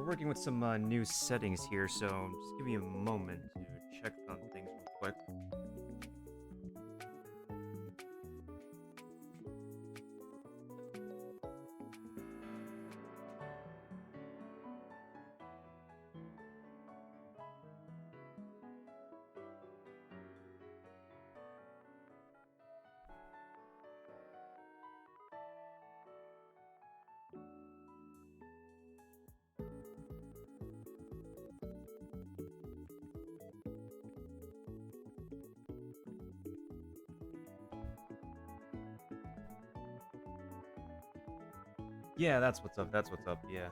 We're working with some new settings here, so just give me a moment to check on things real quick. Yeah, that's what's up. That's what's up. Yeah.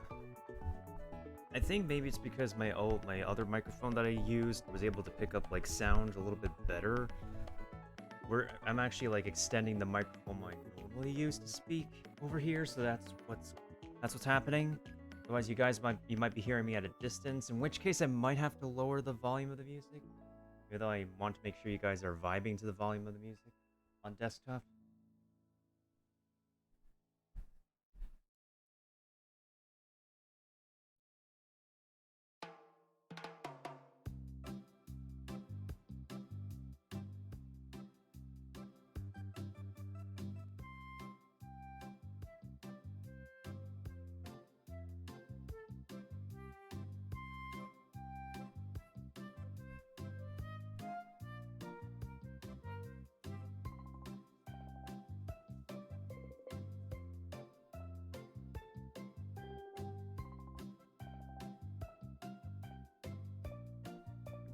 I think maybe it's because my other microphone that I used was able to pick up like sound a little bit better. I'm actually like extending the microphone I normally use to speak over here, so that's what's happening. Otherwise, you might be hearing me at a distance, in which case I might have to lower the volume of the music. Even though I want to make sure you guys are vibing to the volume of the music on desktop.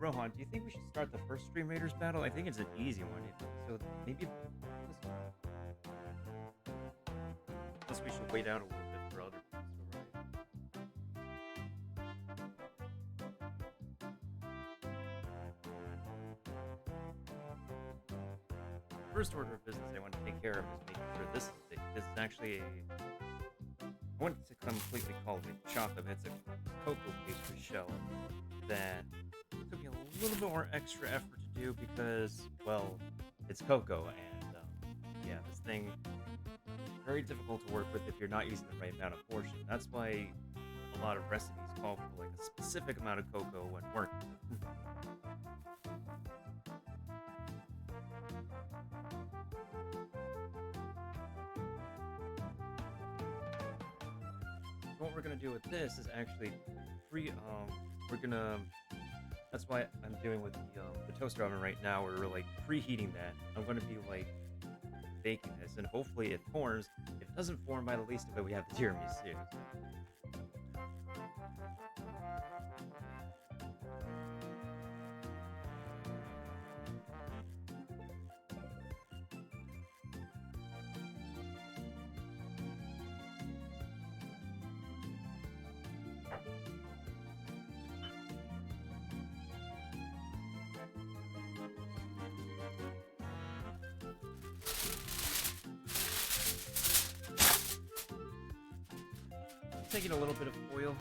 Rohan, do you think we should start the first Stream Raiders battle? I think it's an easy one. So maybe unless we should wait out a little bit for other people to arrive. First order of business I want to take care of is making sure this is actually I want to completely call it chocolate. It's a cocoa pastry shell that took me a little bit more extra effort to do because, well, it's cocoa, and yeah, this thing very difficult to work with if you're not using the right amount of portion. That's why a lot of recipes call for like a specific amount of cocoa when working. What we're gonna do with this is actually we're gonna that's why I'm doing with the toaster oven right now. We're like preheating that. I'm gonna be like baking this, and hopefully it forms. If it doesn't form, by the least of it, we have the tiramisu. Taking a little bit of foil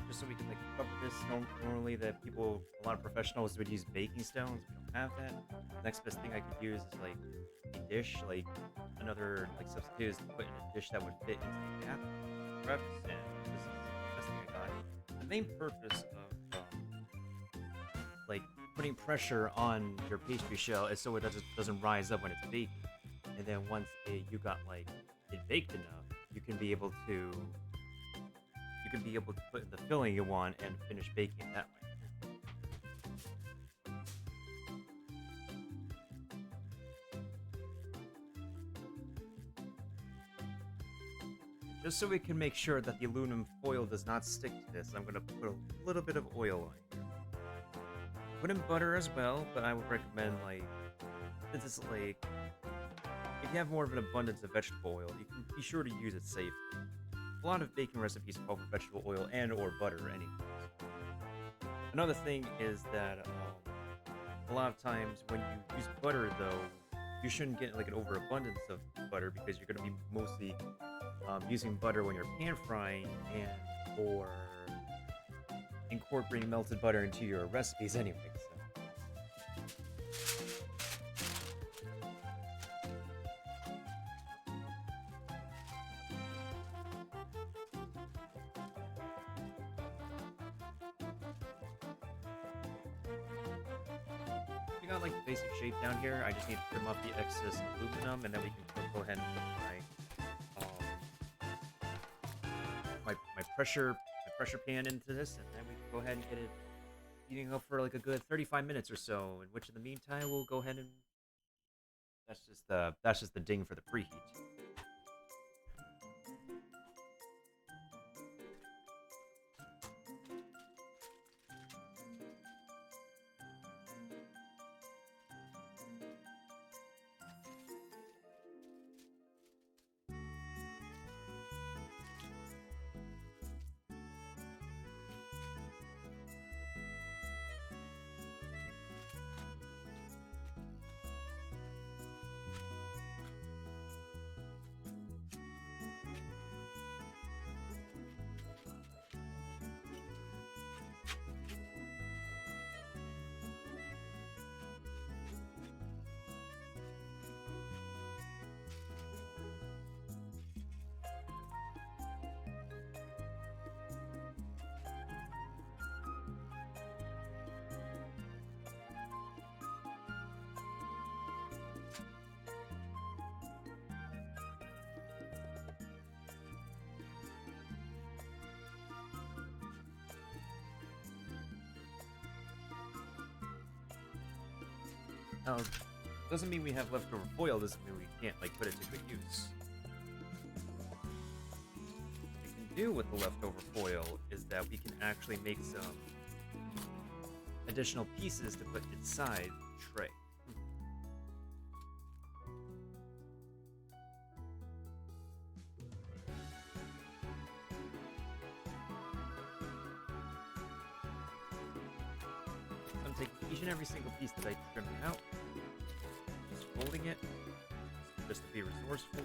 just so we can like cover this. Normally, a lot of professionals would use baking stones. We don't have that. Next best thing I could use is like a dish, like another like substitute is to put in a dish that would fit into the gap. Preps, and this is the best thing I got. The main purpose of like putting pressure on your pastry shell is so it doesn't rise up when it's baking. And then once you got like it baked enough, you can be able to put in the filling you want and finish baking it that way. Just so we can make sure that the aluminum foil does not stick to this, I'm going to put a little bit of oil on here. Put in butter as well, but I would recommend like this is like if you have more of an abundance of vegetable oil, you can be sure to use it safely. A lot of baking recipes call for vegetable oil and or butter anyways. Another thing is that a lot of times when you use butter though, you shouldn't get like an overabundance of butter because you're going to be mostly using butter when you're pan frying and or incorporating melted butter into your recipes anyway. got like the basic shape down here. I just need to trim off the excess aluminum, and then we can go ahead and put my pressure pan into this, and then we can go ahead and get it heating up for like a good 35 minutes or so. In which, in the meantime, we'll go ahead and that's just the ding for the preheat. Now, doesn't mean we have leftover foil, doesn't mean we can't, like, put it to good use. What we can do with the leftover foil is that we can actually make some additional pieces to put inside the tray. I'm taking each and every single piece that I trimmed out, just folding it, just to be resourceful.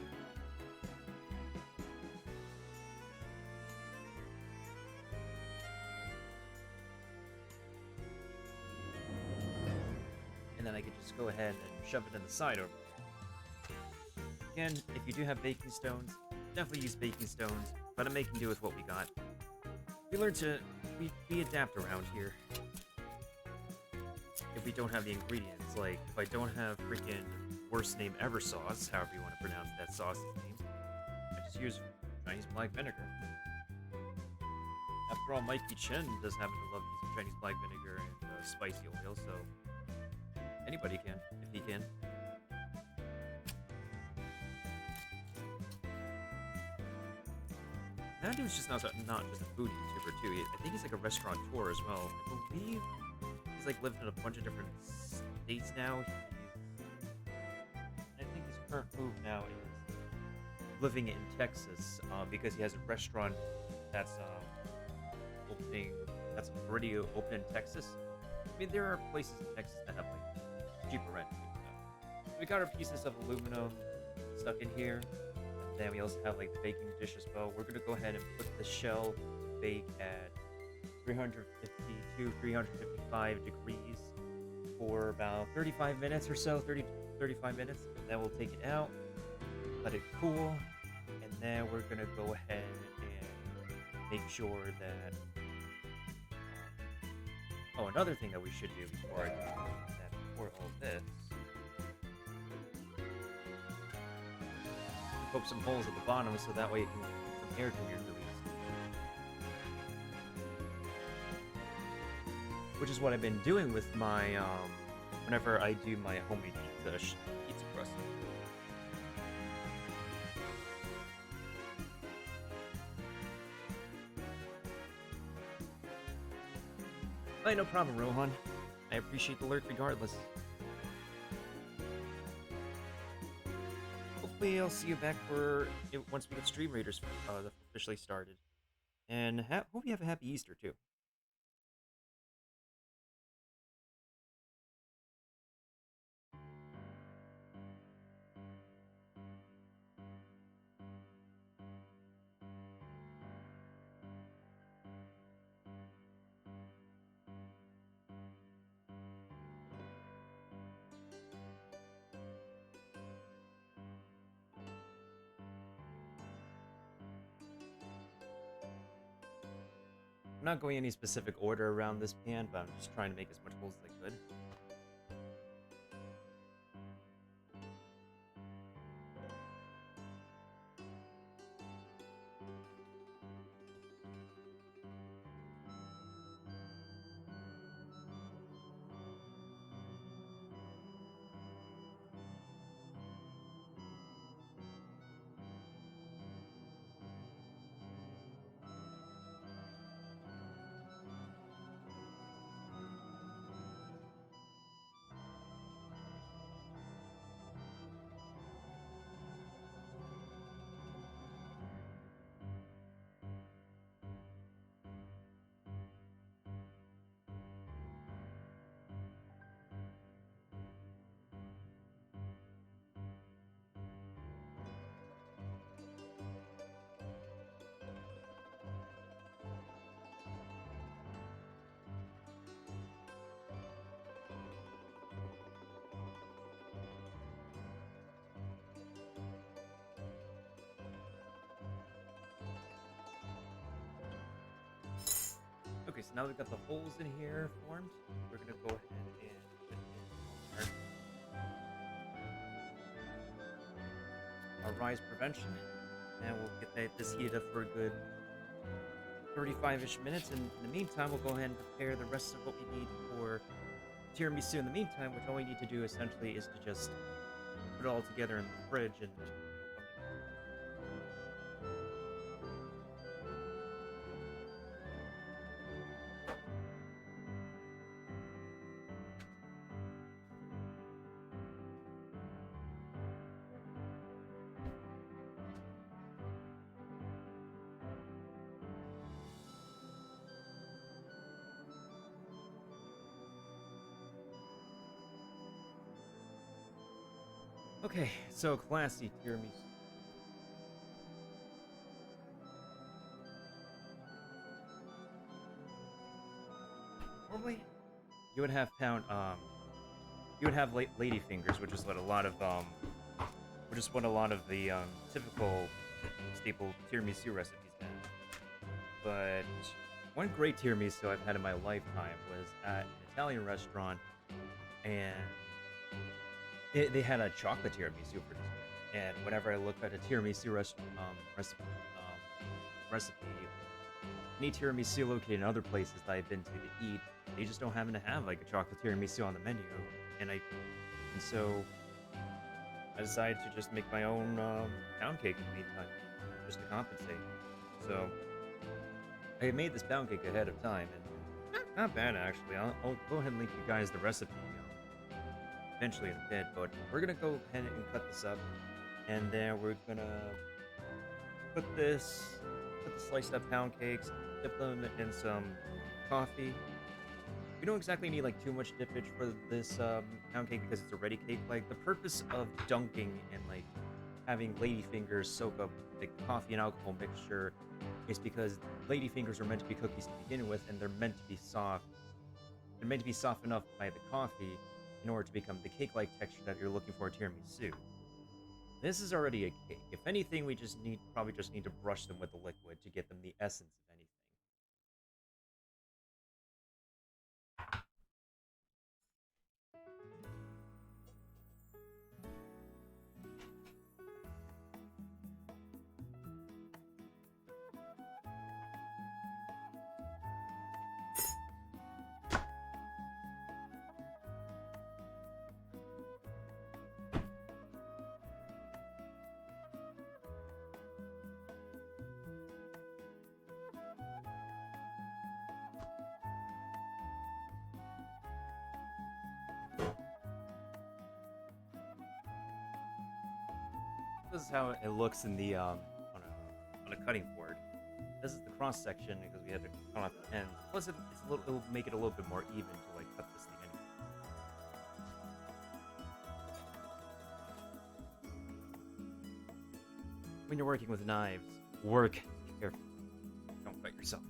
And then I can just go ahead and shove it in the side over there. Again, if you do have baking stones, definitely use baking stones, but I'm making do with what we got. We adapt around here. If we don't have the ingredients, like if I don't have freaking worst name ever sauce, however you want to pronounce that sauce's name, I just use Chinese black vinegar. After all, Mikey Chen does happen to love using Chinese black vinegar and spicy oil, so anybody can, if he can. That dude's just not just a food YouTuber too. I think he's like a restaurateur as well. I believe he's like lived in a bunch of different states now. I think his current move now is living in Texas because he has a restaurant that's already open in Texas. I mean, there are places in Texas that have like cheaper rent. We got our pieces of aluminum stuck in here. And then we also have like the baking dish as well. We're gonna go ahead and put the shell to bake at 350 to 355 degrees for about 35 minutes or so, 35 minutes. And then we'll take it out, let it cool, and then we're gonna go ahead and make sure that oh, another thing that we should do before all this, poke some holes at the bottom so that way some air can be released. Which is what I've been doing with my whenever I do my homemade pizza crust. Hey, no problem, Rohan. I appreciate the alert regardless. Hopefully I'll see you back for it once we get Stream Raiders officially started. And hope you have a happy Easter, too. I'm not going any specific order around this pan, but I'm just trying to make as much holes as I could. now we've got the holes in here formed. We're gonna go ahead and put in our rise prevention, and we'll get this heated up for a good 35-ish minutes. And in the meantime, we'll go ahead and prepare the rest of what we need for tiramisu in the meantime, which all we need to do essentially is to just put it all together in the fridge and okay, so classy tiramisu. Normally, you would have you would have lady fingers, which is what a lot of the typical staple tiramisu recipes have. But one great tiramisu I've had in my lifetime was at an Italian restaurant, and they had a chocolate tiramisu for dessert. And whenever I look at a tiramisu recipe, any tiramisu located in other places that I've been to eat, they just don't happen to have like a chocolate tiramisu on the menu. And so I decided to just make my own pound cake in the meantime, just to compensate. So I had made this pound cake ahead of time, and not bad actually. I'll go ahead and link you guys the recipe eventually in a bit, but we're gonna go ahead and cut this up, and then we're gonna put the sliced up pound cakes, dip them in some coffee. We don't exactly need like too much dippage for this pound cake because it's already cake-like. The purpose of dunking and like having ladyfingers soak up the coffee and alcohol mixture is because ladyfingers are meant to be cookies to begin with, and they're meant to be soft. They're meant to be soft enough by the coffee in order to become the cake-like texture that you're looking for in tiramisu. This is already a cake. If anything, we probably just need to brush them with the liquid to get them the essence of anything. This is how it looks in the on a cutting board. This is the cross section because we had to cut off the ends. Plus, it'll make it a little bit more even to like cut this thing anyway. When you're working with knives, work carefully. Don't cut yourself.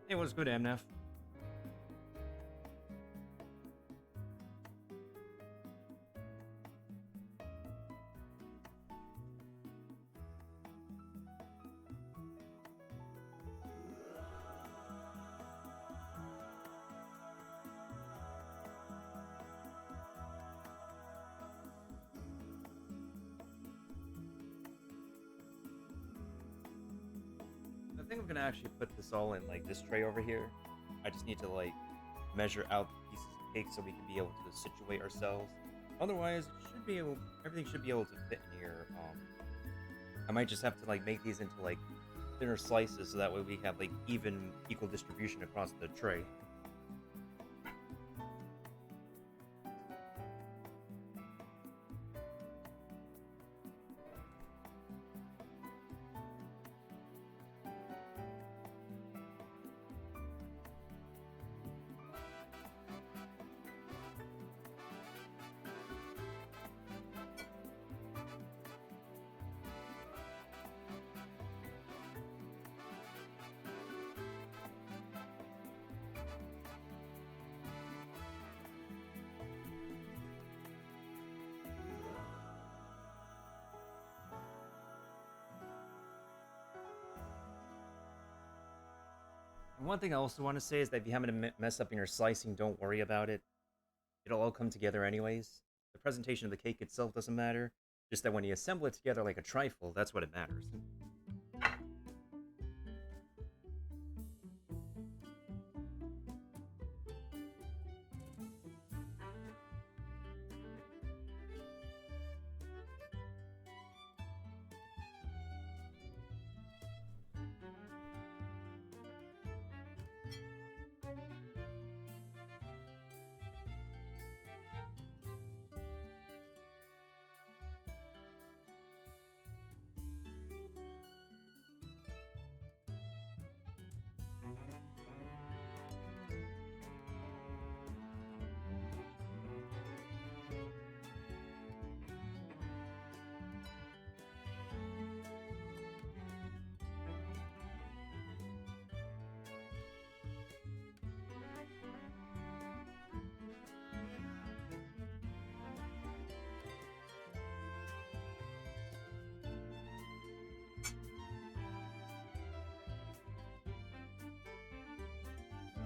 Hey, what's good, MNF? think I'm gonna actually put this all in like this tray over here. I just need to like measure out the pieces of cake so we can be able to situate ourselves. Otherwise, everything should be able to fit in here. I might just have to like make these into like thinner slices so that way we have like equal distribution across the tray. And one thing I also want to say is that if you happen to mess up in your slicing, don't worry about it. It'll all come together anyways. The presentation of the cake itself doesn't matter. Just that when you assemble it together like a trifle, that's what it matters.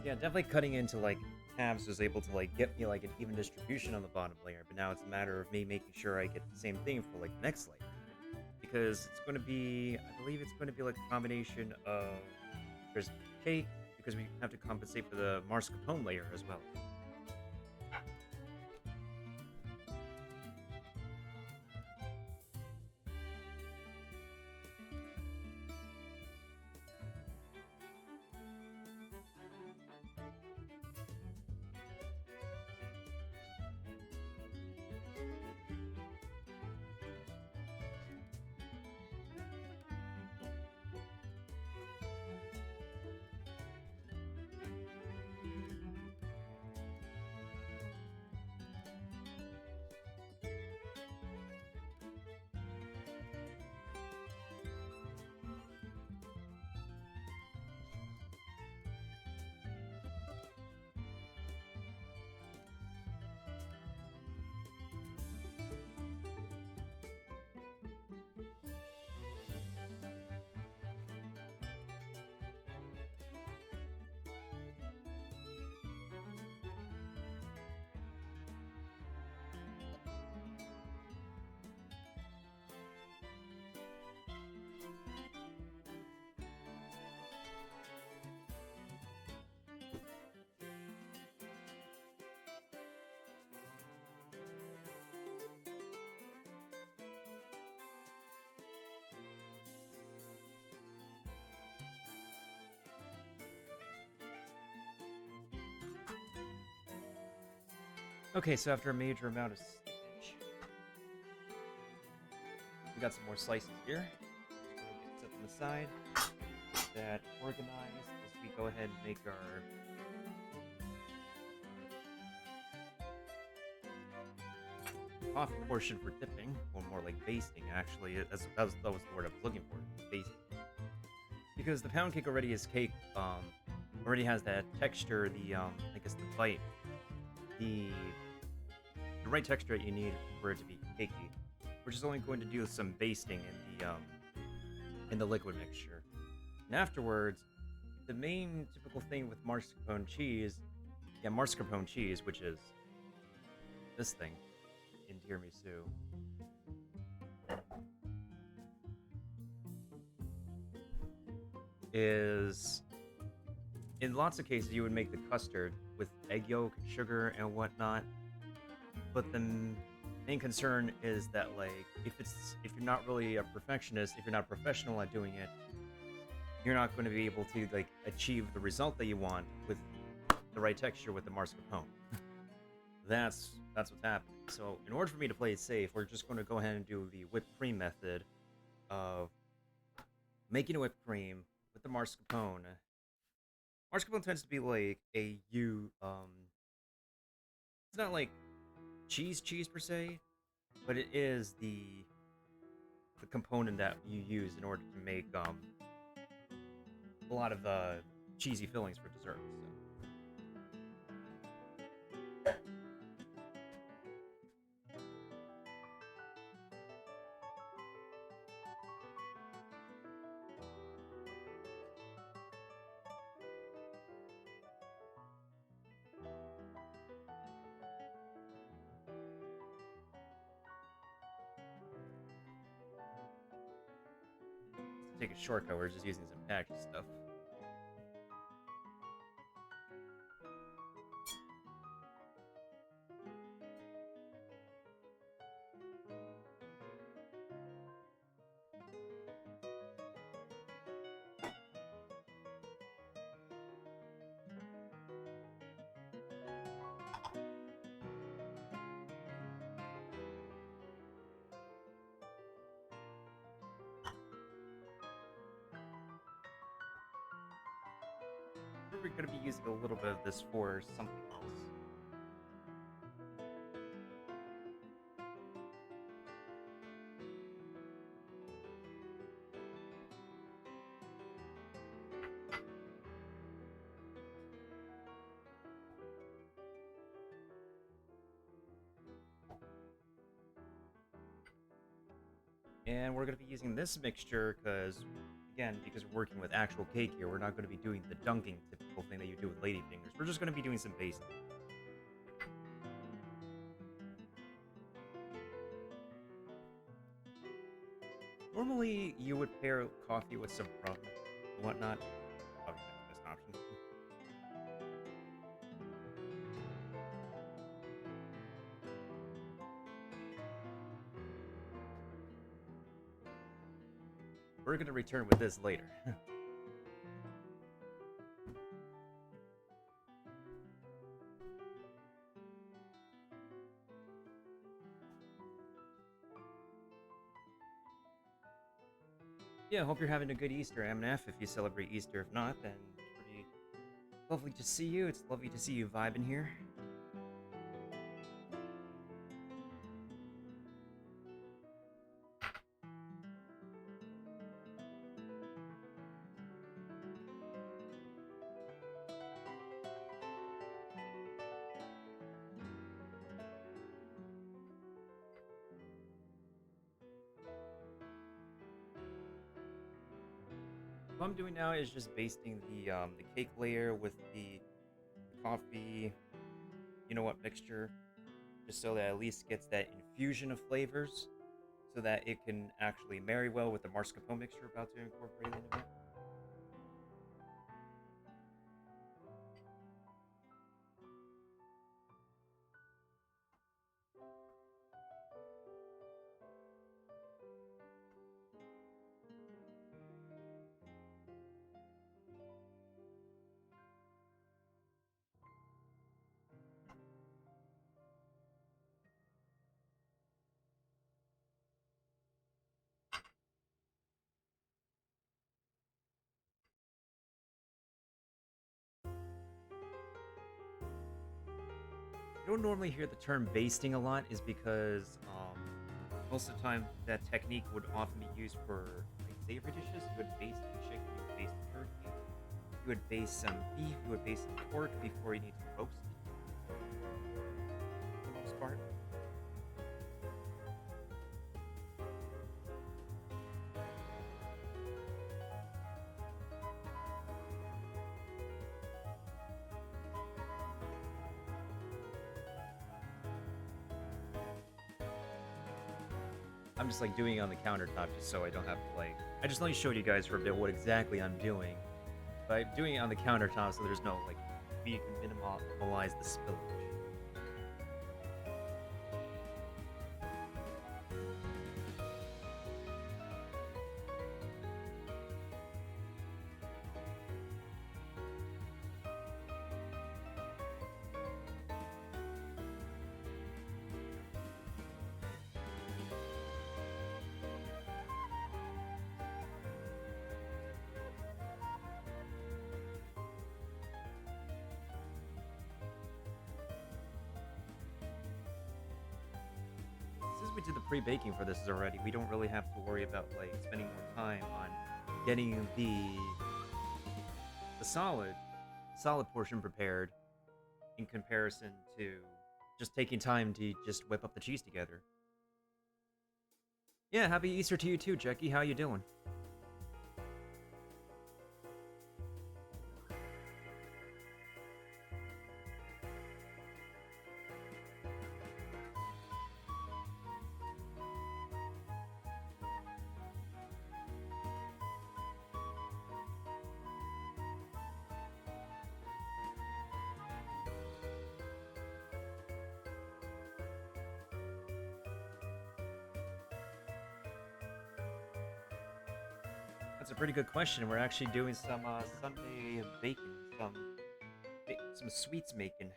Yeah, definitely cutting into like halves was able to like get me like an even distribution on the bottom layer, but now it's a matter of me making sure I get the same thing for like the next layer. Because it's going to be, I believe it's going to be like a combination of there's cake, because we have to compensate for the mascarpone layer as well. Okay, so after a major amount of slippage, we got some more slices here. Set them aside. Get that organized as we go ahead and make our coffee portion for dipping, or more like basting, actually. That was the word I was looking for, basting. Because the pound cake already is cake, already has that texture, I guess the bite, the right texture that you need for it to be cakey. We're just only going to do some basting in the liquid mixture. And afterwards, the main typical thing with mascarpone cheese, which is this thing in tiramisu. is in lots of cases you would make the custard with egg yolk, sugar, and whatnot. But the main concern is that like if you're not really a perfectionist, if you're not professional at doing it, you're not going to be able to like achieve the result that you want with the right texture with the mascarpone. That's what's happening. So in order for me to play it safe, we're just going to go ahead and do the whipped cream method of making a whipped cream with the mascarpone. Mascarpone tends to be like a it's not like cheese per se, but it is the component that you use in order to make a lot of cheesy fillings for desserts. So. To take a shortcut, we're just using some packaged stuff. We're going to be using a little bit of this for something else. And we're going to be using this mixture because, again, because we're working with actual cake here, we're not going to be doing the dunking typical thing that you do with ladyfingers. We're just going to be doing some basting. Normally, you would pair coffee with some rum and whatnot. Obviously, that's an option. We're going to return with this later. Yeah, hope you're having a good Easter, MNF, if you celebrate Easter. If not, then pretty lovely to see you. It's lovely to see you vibing here. What I'm doing now is just basting the cake layer with the coffee, you know what, mixture, just so that at least gets that infusion of flavors, so that it can actually marry well with the mascarpone mixture we're about to incorporate into it. You don't normally hear the term basting a lot, is because most of the time that technique would often be used for like savory dishes. You would baste the chicken, you would baste the turkey, you would baste some beef, you would baste some pork before you need to roast it. For the most part. I'm just like doing it on the countertop just so I don't have to like. I just only showed you guys for a bit what exactly I'm doing. But I'm doing it on the countertop so there's no like, you can minimize the spillage. Since we did the pre-baking for this already, we don't really have to worry about like spending more time on getting the solid portion prepared in comparison to just taking time to just whip up the cheese together. Yeah, happy Easter to you too, Jackie. How you doing? That's a pretty good question. We're actually doing some Sunday baking, some sweets making.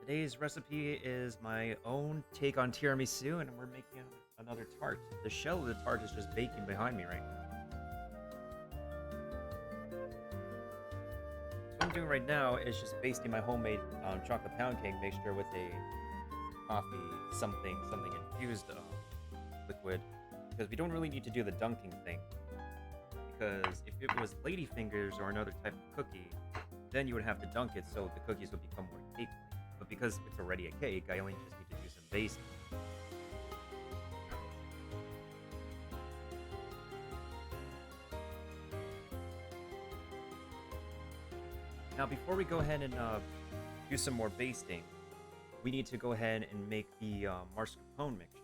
Today's recipe is my own take on tiramisu, and we're making another tart. The shell of the tart is just baking behind me right now. What I'm doing right now is just basting my homemade chocolate pound cake mixture with a coffee something infused liquid, because we don't really need to do the dunking thing. Because if it was ladyfingers or another type of cookie, then you would have to dunk it so the cookies would become more cake-like. But because it's already a cake, I only just need to do some basting. Now, before we go ahead and do some more basting, we need to go ahead and make the mascarpone mixture.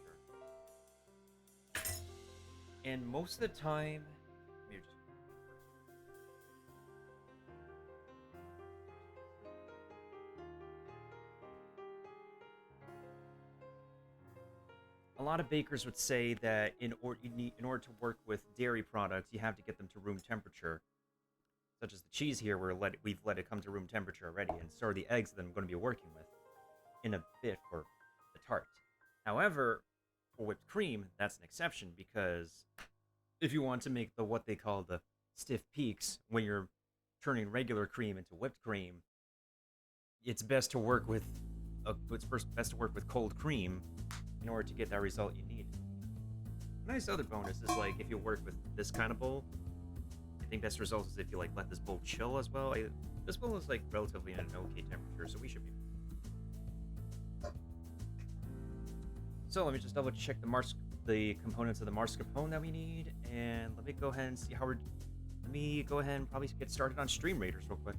And most of the time, a lot of bakers would say that in order to work with dairy products, you have to get them to room temperature, such as the cheese here, where we've let it come to room temperature already, and so are the eggs that I'm going to be working with in a bit for the tart. However, for whipped cream, that's an exception, because if you want to make what they call the stiff peaks when you're turning regular cream into whipped cream, it's best to work with best to work with cold cream in order to get that result you need. A nice other bonus is like if you work with this kind of bowl, I think best result is if you like let this bowl chill as well. This bowl is like relatively in an okay temperature, so we should be. So let me just double check the components of the mascarpone that we need, and let me go ahead and see how we're. Let me go ahead and probably get started on Stream Raiders real quick.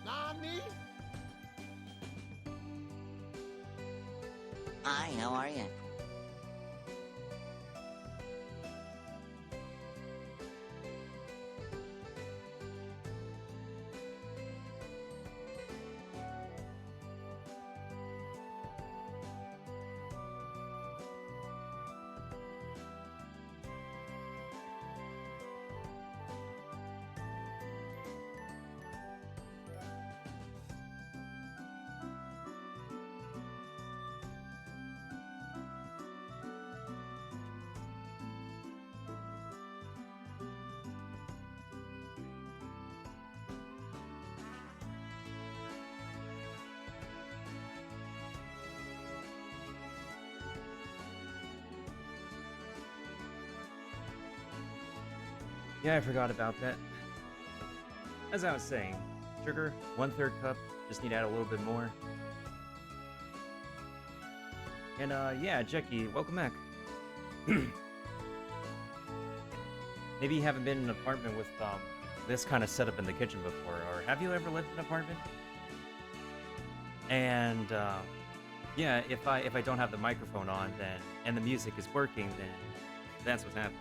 Nani? Hi, how are you? Yeah, I forgot about that. As I was saying, sugar, 1/3 cup. Just need to add a little bit more. And yeah, Jackie, welcome back. Maybe you haven't been in an apartment with this kind of setup in the kitchen before, or have you ever lived in an apartment? And yeah, if I don't have the microphone on, then and the music is working, then that's what's happening.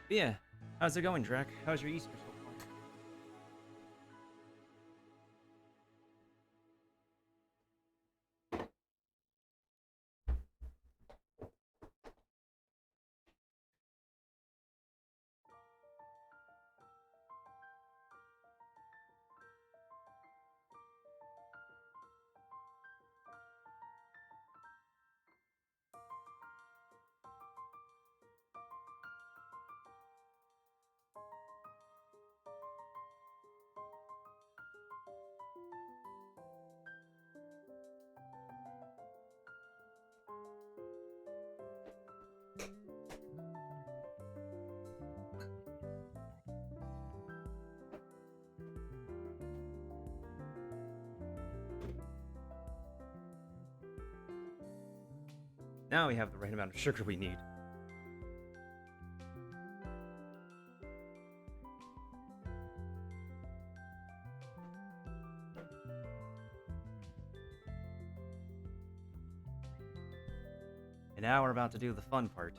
But yeah, how's it going, Drac? How's your Easter so far? Now we have the right amount of sugar we need. And now we're about to do the fun part.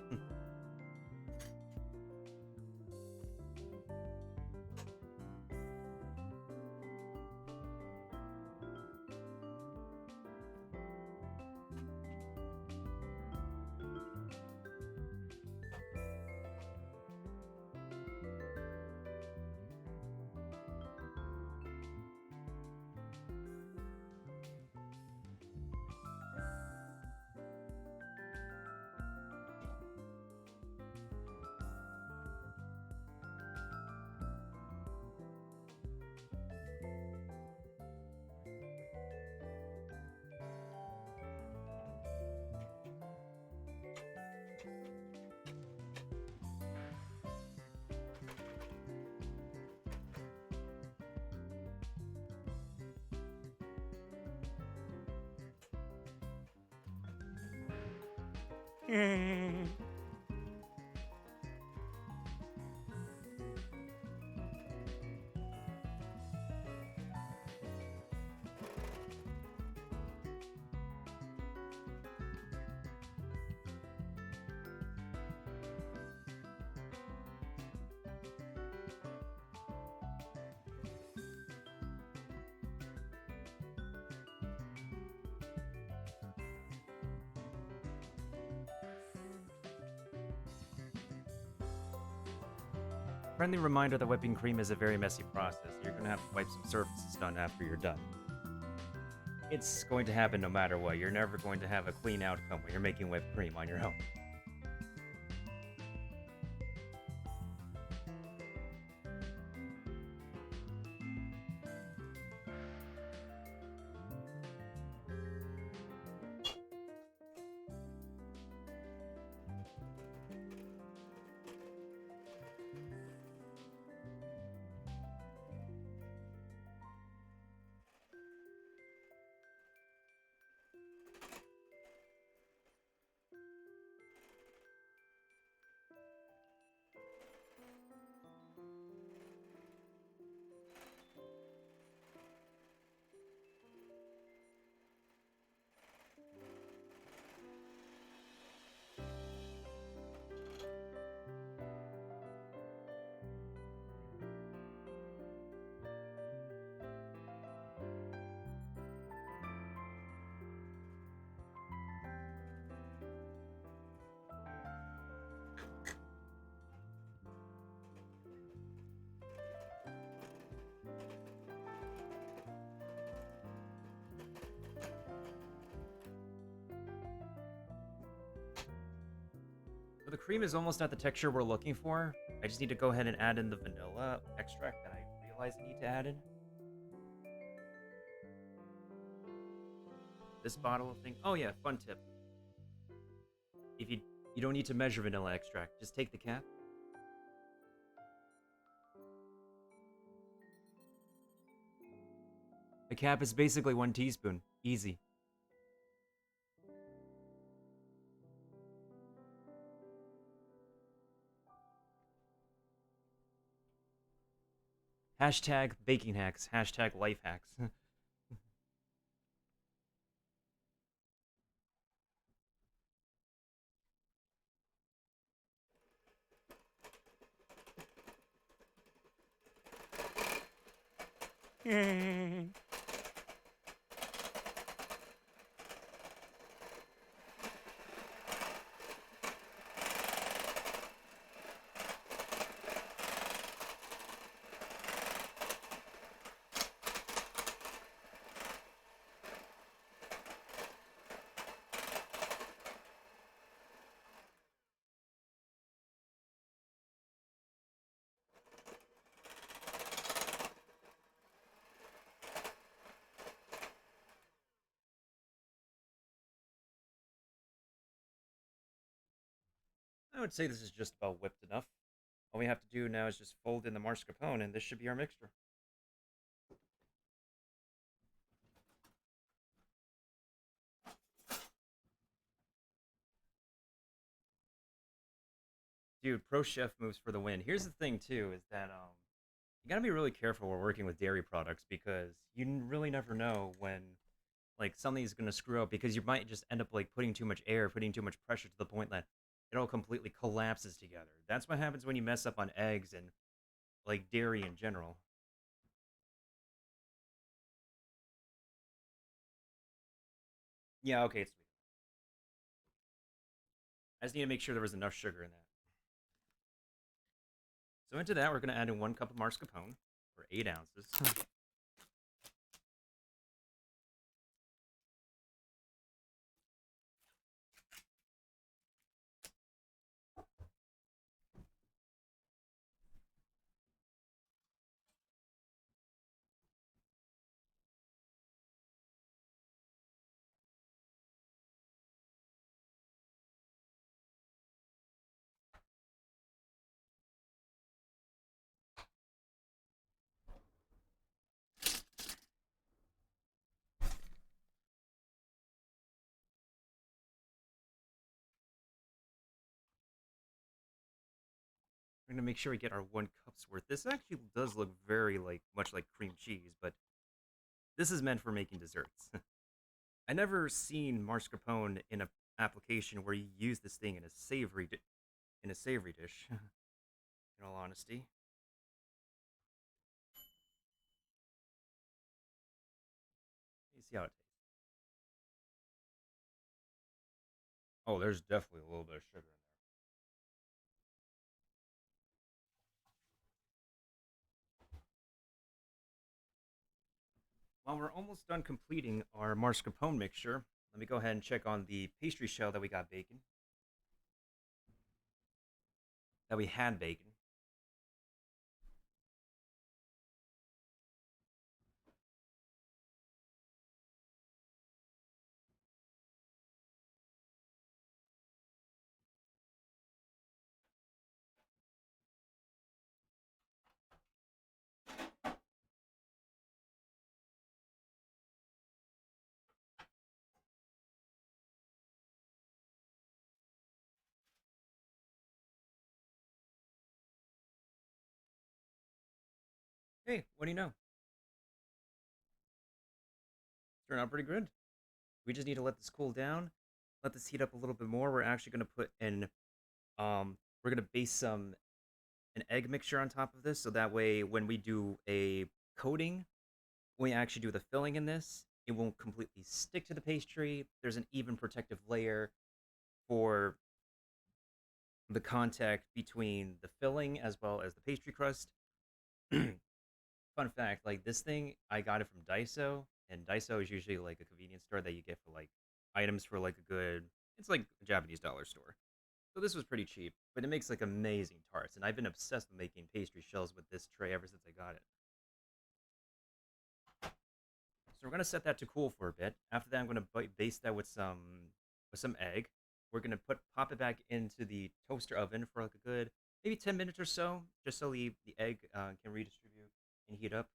Friendly reminder that whipping cream is a very messy process. You're going to have to wipe some surfaces done after you're done. It's going to happen no matter what. You're never going to have a clean outcome when you're making whipped cream on your own. the cream is almost at the texture we're looking for. I just need to go ahead and add in the vanilla extract that I realize I need to add in. This bottle of thing. Oh yeah, fun tip. If you don't need to measure vanilla extract, just take the cap. The cap is basically 1 teaspoon. Easy. Hashtag baking hacks. Hashtag life hacks. I would say this is just about whipped enough. All we have to do now is just fold in the mascarpone, and this should be our mixture. Dude, pro chef moves for the win. Here's the thing too, is that you gotta be really careful when working with dairy products because you really never know when like something's gonna screw up because you might just end up like putting too much air, putting too much pressure to the point that it all completely collapses together. That's what happens when you mess up on eggs and like dairy in general. Yeah, okay, it's sweet. I just need to make sure there was enough sugar in that. So into that, we're gonna add in 1 cup of mascarpone for 8 ounces. We're gonna make sure we get our 1 cup's worth. This actually does look very like much like cream cheese, but this is meant for making desserts. I never seen mascarpone in a application where you use this thing in a savory dish. In all honesty, you see how it tastes. Oh, there's definitely a little bit of sugar in there. While we're almost done completing our mascarpone mixture, let me go ahead and check on the pastry shell that we got baking. That we had baking. Hey, what do you know? Turned out pretty good. We just need to let this cool down, let this heat up a little bit more. We're actually going to put in, we're going to base some an egg mixture on top of this, so that way when we do a coating, when we actually do the filling in this, it won't completely stick to the pastry. There's an even protective layer for the contact between the filling as well as the pastry crust. Fun fact, like this thing, I got it from Daiso, and Daiso is usually like a convenience store that you get for like items for like a good, it's like a Japanese dollar store. So this was pretty cheap, but it makes like amazing tarts, and I've been obsessed with making pastry shells with this tray ever since I got it. So we're gonna set that to cool for a bit. After that, I'm gonna baste that with some egg. We're gonna pop it back into the toaster oven for like a good maybe 10 minutes or so, just so the egg can redistribute and heat up.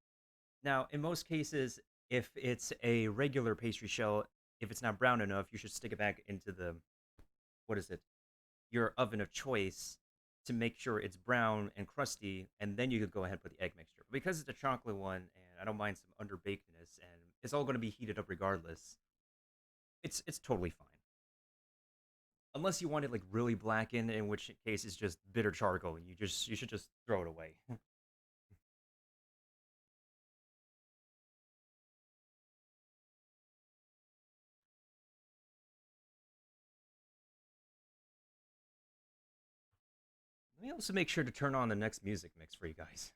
Now, in most cases, if it's a regular pastry shell, if it's not brown enough, you should stick it back into the what is it? Your oven of choice to make sure it's brown and crusty, and then you could go ahead and put the egg mixture. Because it's a chocolate one, and I don't mind some underbakedness, and it's all going to be heated up regardless, it's totally fine. Unless you want it like really blackened, in which case it's just bitter charcoal, and you should just throw it away. Let me also make sure to turn on the next music mix for you guys.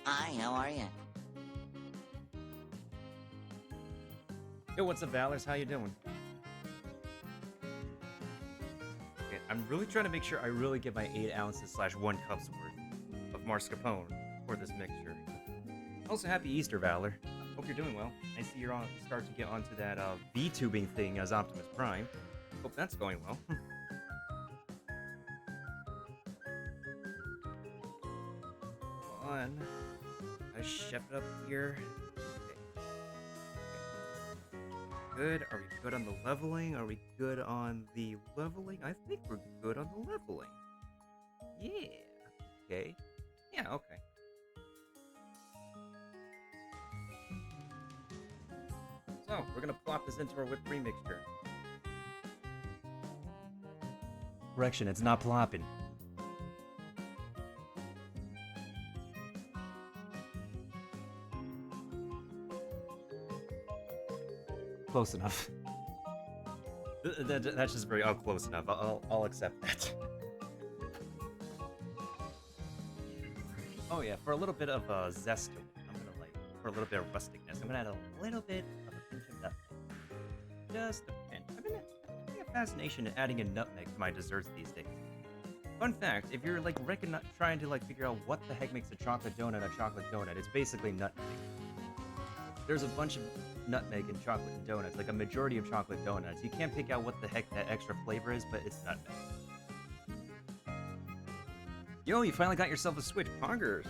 Hi, how are you? Yo, what's up, Valors? How you doing? Okay, I'm really trying to make sure I really get my 8 ounces slash 1 cup's worth of mascarpone for this mixture. Also, happy Easter, Valor. Hope you're doing well. I see you're start to get onto that V-tubing thing as Optimus Prime. Hope that's going well. Come on. I chef it up here. Okay. Good. Are we good on the leveling? Are we good on the leveling? I think we're good on the leveling. Yeah. Okay. Yeah, okay. So, we're gonna plop this into our whipped cream mixture. Correction, it's not plopping. Close enough. That's just very close enough. I'll accept that. Oh yeah, for a little bit of zest to it, I'm gonna for a little bit of rusticness, I'm gonna add a little bit of a pinch of nutmeg. Just a pinch. I've been having a fascination in adding a nutmeg to my desserts these days. Fun fact: if you're like trying to figure out what the heck makes a chocolate donut, it's basically nutmeg. There's a bunch of nutmeg in chocolate and donuts, like a majority of chocolate donuts. You can't pick out what the heck that extra flavor is, but it's nutmeg. Yo, you finally got yourself a Switch. Poggers.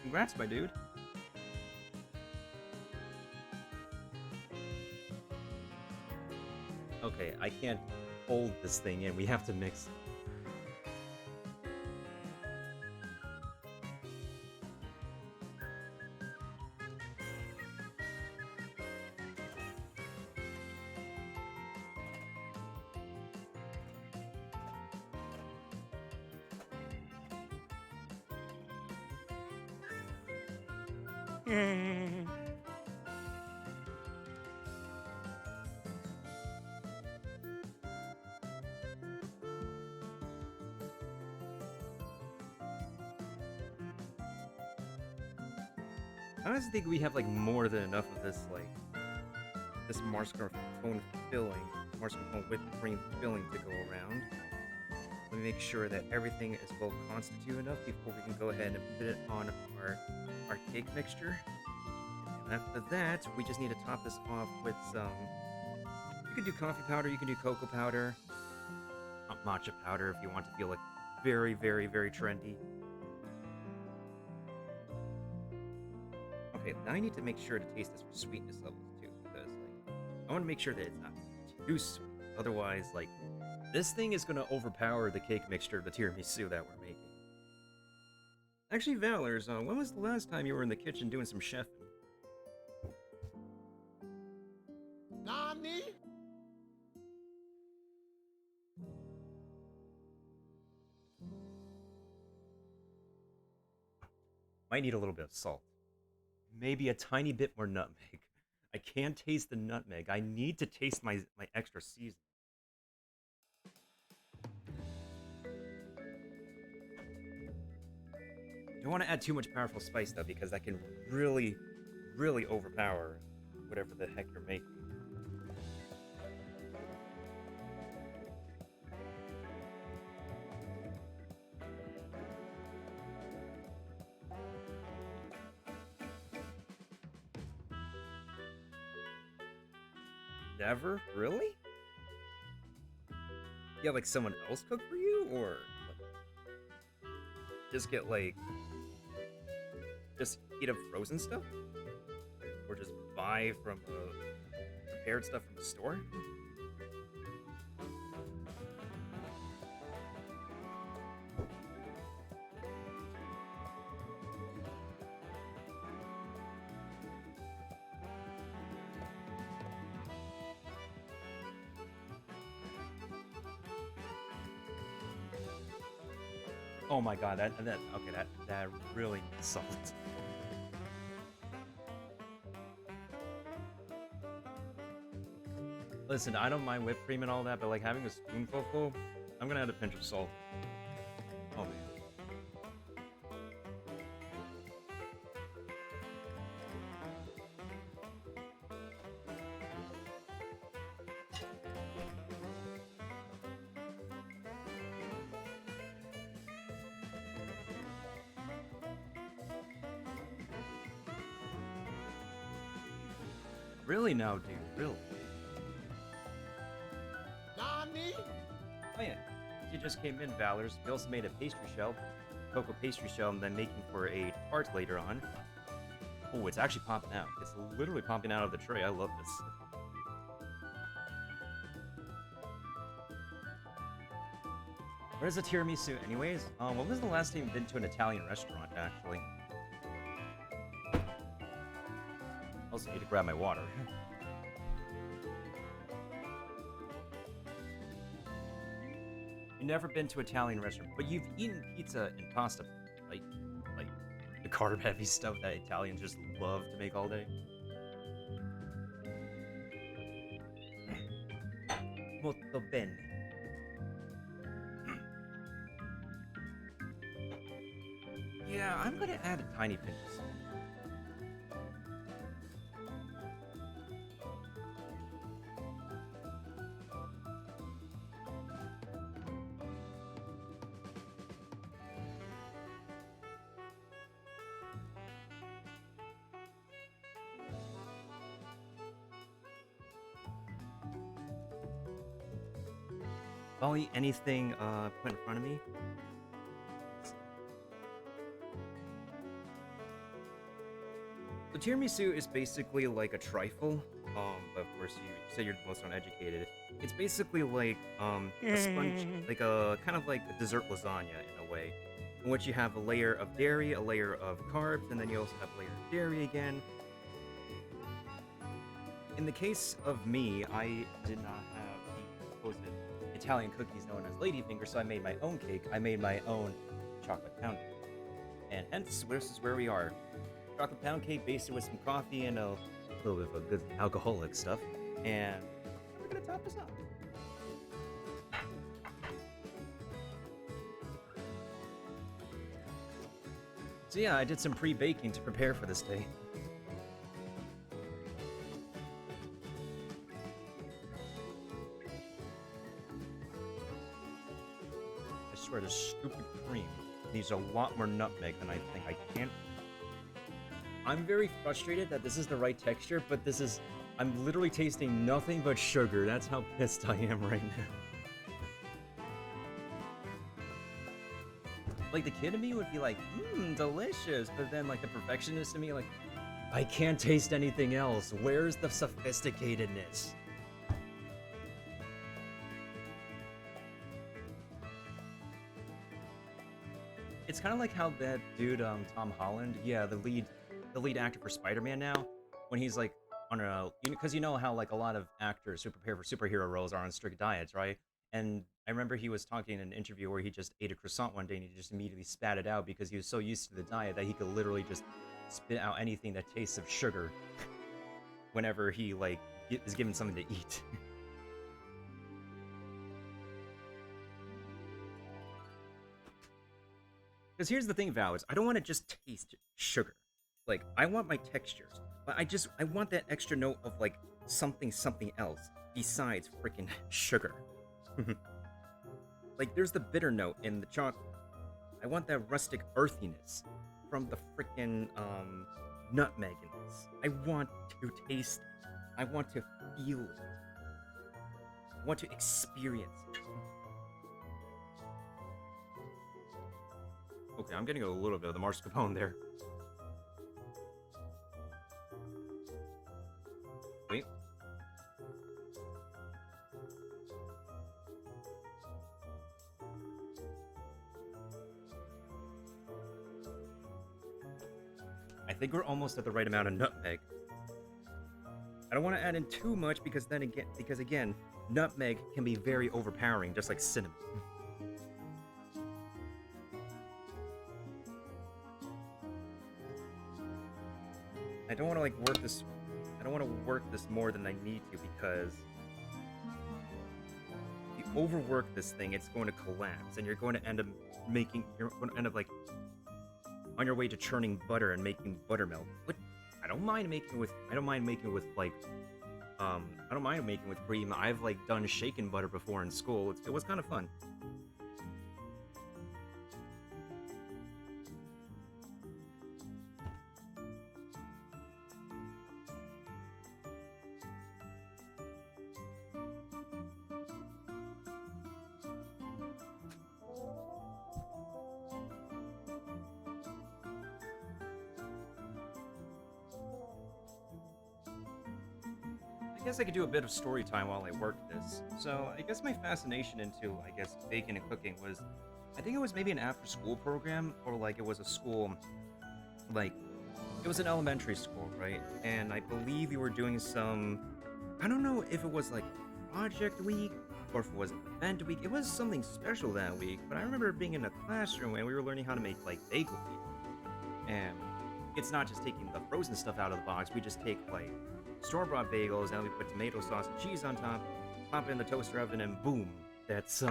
Congrats, my dude. Okay, I can't hold this thing in. We have to mix it. I honestly think we have more than enough of this this mascarpone mascarpone whipped cream filling to go around. Let me make sure that everything is well constituted enough before we can go ahead and put it on our cake mixture. And after that, we just need to top this off with some. You can do coffee powder, you can do cocoa powder, matcha powder if you want to feel very, very, very trendy. Okay, now I need to make sure to taste this for sweetness levels too, because I want to make sure that it's not too sweet. Otherwise, this thing is going to overpower the cake mixture, the tiramisu that we're making. Actually, Valors, when was the last time you were in the kitchen doing some chefing? Nani? Might need a little bit of salt. Maybe a tiny bit more nutmeg. I can't taste the nutmeg. I need to taste my extra season. Don't want to add too much powerful spice though, because that can really, really overpower whatever the heck you're making. Never? Really? Yeah, like someone else cook for you? Or like, just get like... just eat up frozen stuff? Or just buy from prepared stuff from the store? Oh my god, that really needs salt. Listen, I don't mind whipped cream and all that, but like having a spoonful full, I'm gonna add a pinch of salt. Oh man. Really now, dude, really? Nani? Oh yeah, you just came in, Valors. We also made a pastry shell, cocoa pastry shell, and then making for a tart later on. Oh, it's actually popping out. It's literally popping out of the tray. I love this. Where's the tiramisu anyways? When was the last time you've been to an Italian restaurant, actually? Also need to grab my water. You've never been to an Italian restaurant, but you've eaten pizza and pasta, right? Like the carb-heavy stuff that Italians just love to make all day. Molto bene. Yeah, I'm gonna add a tiny pinch of salt. I'll eat anything put in front of me. So tiramisu is basically like a trifle, but of course you say you're the most uneducated. It's basically like a sponge, like a kind of like a dessert lasagna in a way, in which you have a layer of dairy, a layer of carbs, and then you also have a layer of dairy again. In the case of me, I did not have the supposed Italian cookies known as ladyfingers, so I made my own cake. I made my own chocolate pound cake, and hence this is where we are. Chocolate pound cake basted with some coffee and a little bit of a good alcoholic stuff, and we're gonna top this up. So yeah, I did some pre-baking to prepare for this day. I swear, this stupid cream needs a lot more nutmeg than I think. I can't. I'm very frustrated that this is the right texture, but I'm literally tasting nothing but sugar. That's how pissed I am right now. Like, the kid in me would be like, delicious, but then, like, the perfectionist in me, like, I can't taste anything else. Where's the sophisticatedness? It's kind of like how that dude, Tom Holland, yeah, the lead actor for Spider-Man now, when he's like on a, because you know how like a lot of actors who prepare for superhero roles are on strict diets, right? And I remember he was talking in an interview where he just ate a croissant one day and he just immediately spat it out because he was so used to the diet that he could literally just spit out anything that tastes of sugar whenever he like is given something to eat. Because here's the thing, Val, is I don't want to just taste sugar. Like, I want my textures, but I want that extra note of like something else besides freaking sugar. Like, there's the bitter note in the chocolate. I want that rustic earthiness from the freaking nutmeg in this. I want to taste it. I want to feel it. I want to experience it. Okay, I'm getting a little bit of the mascarpone there. Wait. I think we're almost at the right amount of nutmeg. I don't want to add in too much because again, nutmeg can be very overpowering, just like cinnamon. I don't want to like work this. I don't want to work this more than I need to because if you overwork this thing, it's going to collapse, and you're going to end up like on your way to churning butter and making buttermilk. But I don't mind making with like I don't mind making with cream. I've like done shaken butter before in school. It was kind of fun. I guess I could do a bit of story time while I work this. So I guess my fascination into, I guess, baking and cooking was, I think it was maybe an after-school program, or like it was a school, like, it was an elementary school, right? And I believe we were doing some, I don't know if it was like project week, or if it was event week. It was something special that week, but I remember being in a classroom and we were learning how to make like bagel cake. And it's not just taking the frozen stuff out of the box, we just take like store-bought bagels, and we put tomato sauce and cheese on top, pop it in the toaster oven, and boom, that's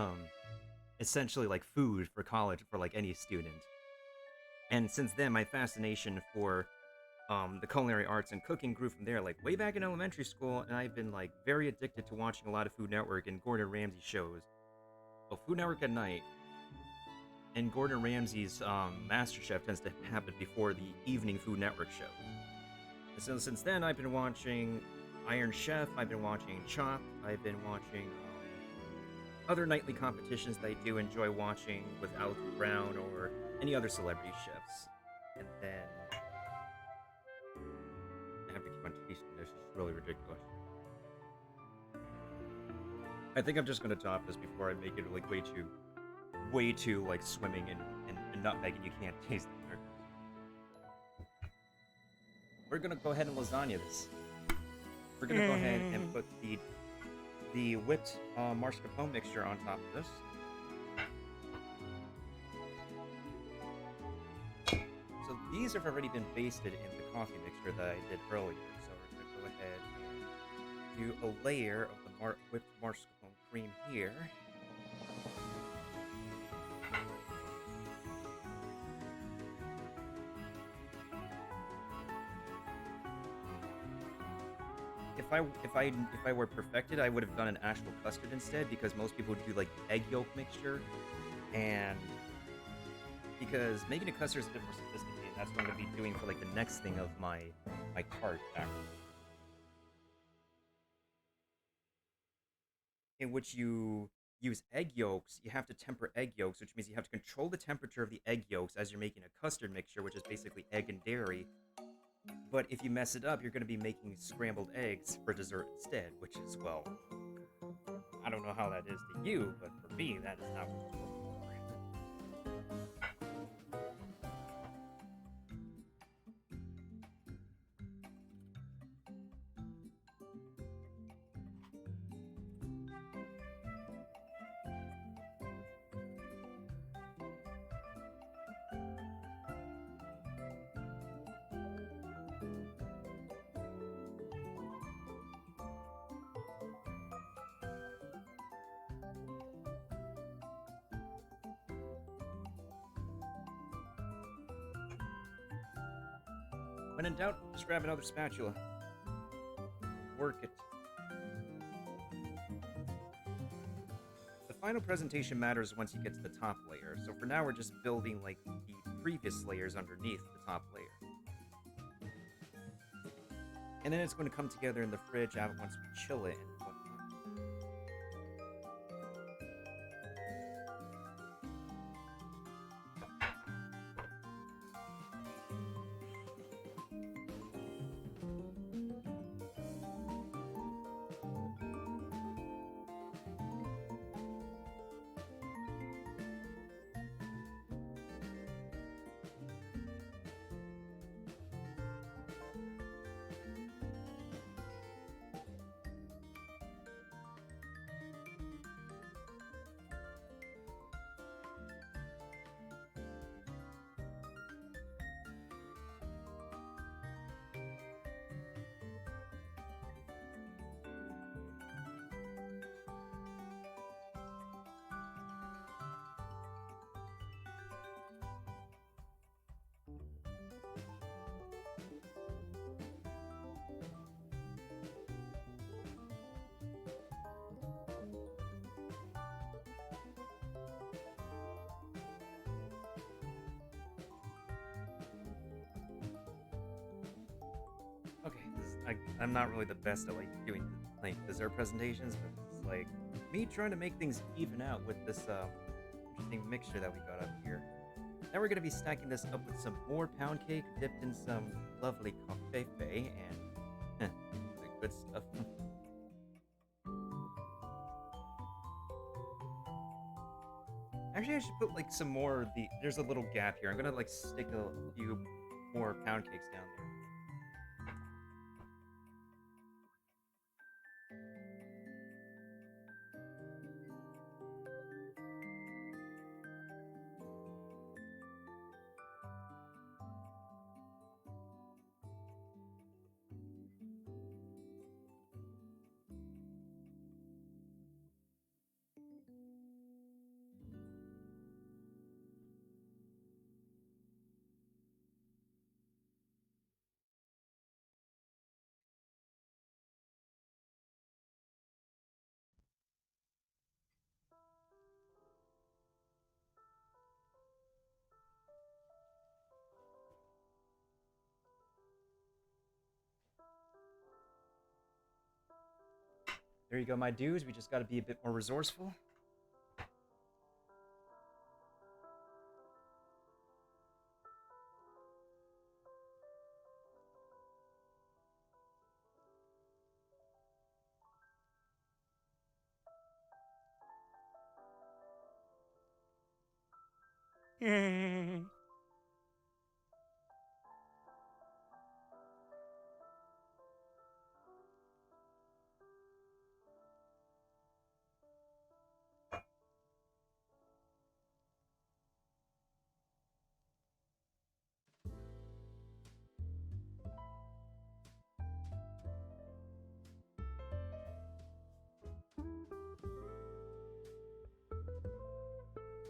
essentially like food for college for like any student. And since then, my fascination for the culinary arts and cooking grew from there, like way back in elementary school, and I've been like very addicted to watching a lot of Food Network and Gordon Ramsay shows. Well, Food Network at night, and Gordon Ramsay's MasterChef tends to happen before the evening Food Network show. So since then, I've been watching Iron Chef, I've been watching Chopped, I've been watching other nightly competitions that I do enjoy watching with Alex Brown or any other celebrity chefs. And then I have to keep on tasting this. It's really ridiculous. I think I'm just gonna top this before I make it like way too like swimming in nutmeg and you can't taste it. We're gonna go ahead and lasagna this. We're gonna go ahead and put the whipped mascarpone mixture on top of this. So these have already been basted in the coffee mixture that I did earlier. So we're gonna go ahead and do a layer of the whipped mascarpone cream here. If I were perfected, I would have done an actual custard instead, because most people do like egg yolk mixture, and because making a custard is a bit more sophisticated. That's what I'm gonna be doing for like the next thing of my tart actually, in which you use egg yolks. You have to temper egg yolks, which means you have to control the temperature of the egg yolks as you're making a custard mixture, which is basically egg and dairy. But if you mess it up, you're going to be making scrambled eggs for dessert instead, which is, well, I don't know how that is to you, but for me, that is not what it's looking for. When in doubt, just grab another spatula. Work it. The final presentation matters once you get to the top layer, so for now we're just building like the previous layers underneath the top layer. And then it's going to come together in the fridge out once we chill it and whatnot. Okay, I'm not really the best at like doing like dessert presentations, but it's like me trying to make things even out with this interesting mixture that we got up here. Now we're gonna be stacking this up with some more pound cake dipped in some lovely cafefe and the good stuff. Actually, I should put like some more of the. There's a little gap here. I'm gonna like stick a few more pound cakes down there. There you go, my dudes. We just got to be a bit more resourceful.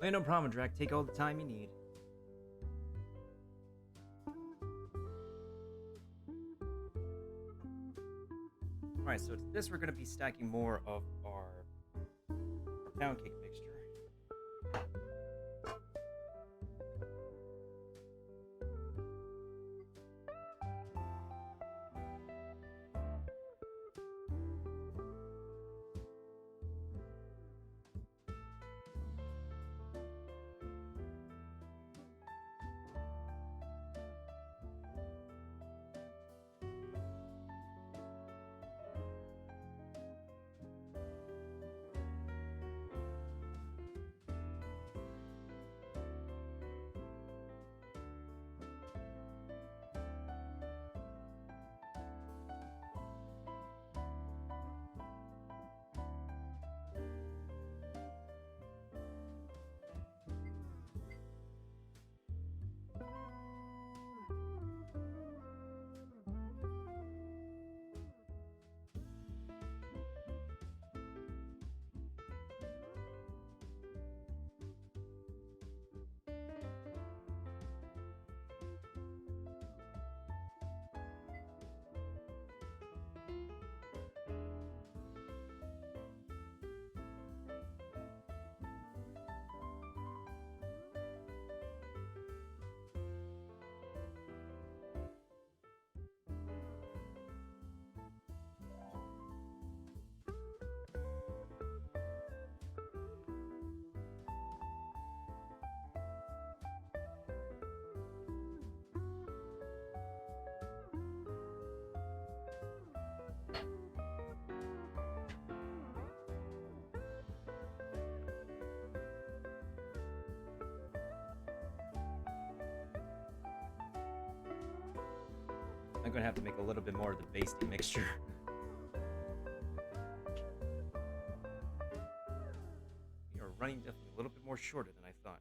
Hey, no problem, Drac. Take all the time you need. Alright, so to this we're going to be stacking more of our pound cake mixture. I'm gonna have to make a little bit more of the pasty mixture. We are running definitely a little bit more shorter than I thought.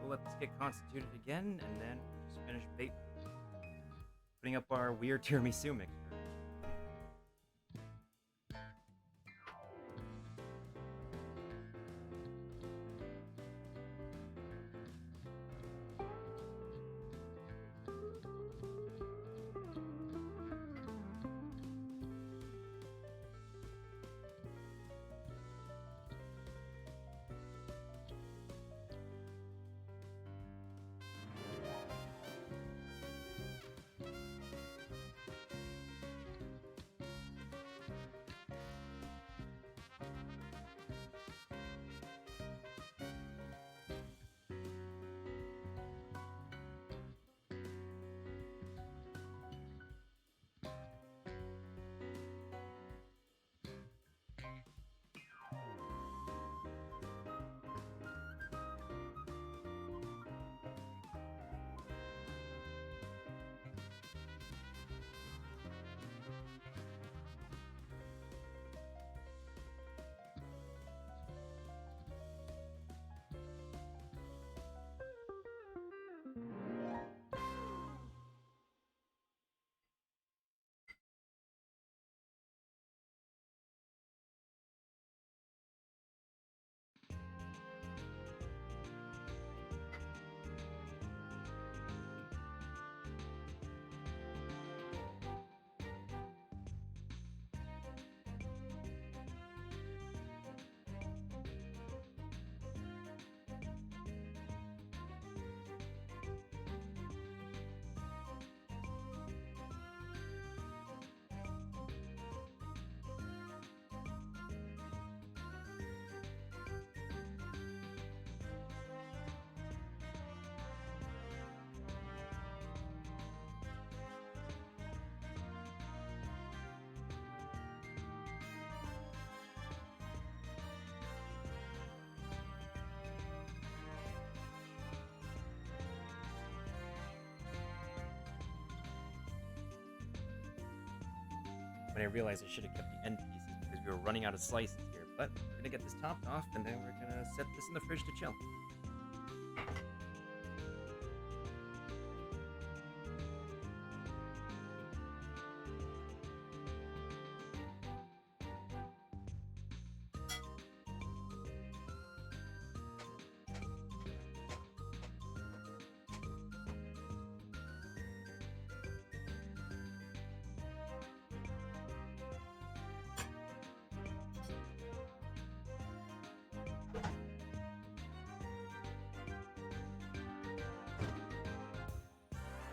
We'll let this get constituted again, and then we'll just finish putting up our weird tiramisu mixture. But I realized I should have kept the end pieces because we were running out of slices here. But we're gonna get this topped off, and then we're gonna set this in the fridge to chill.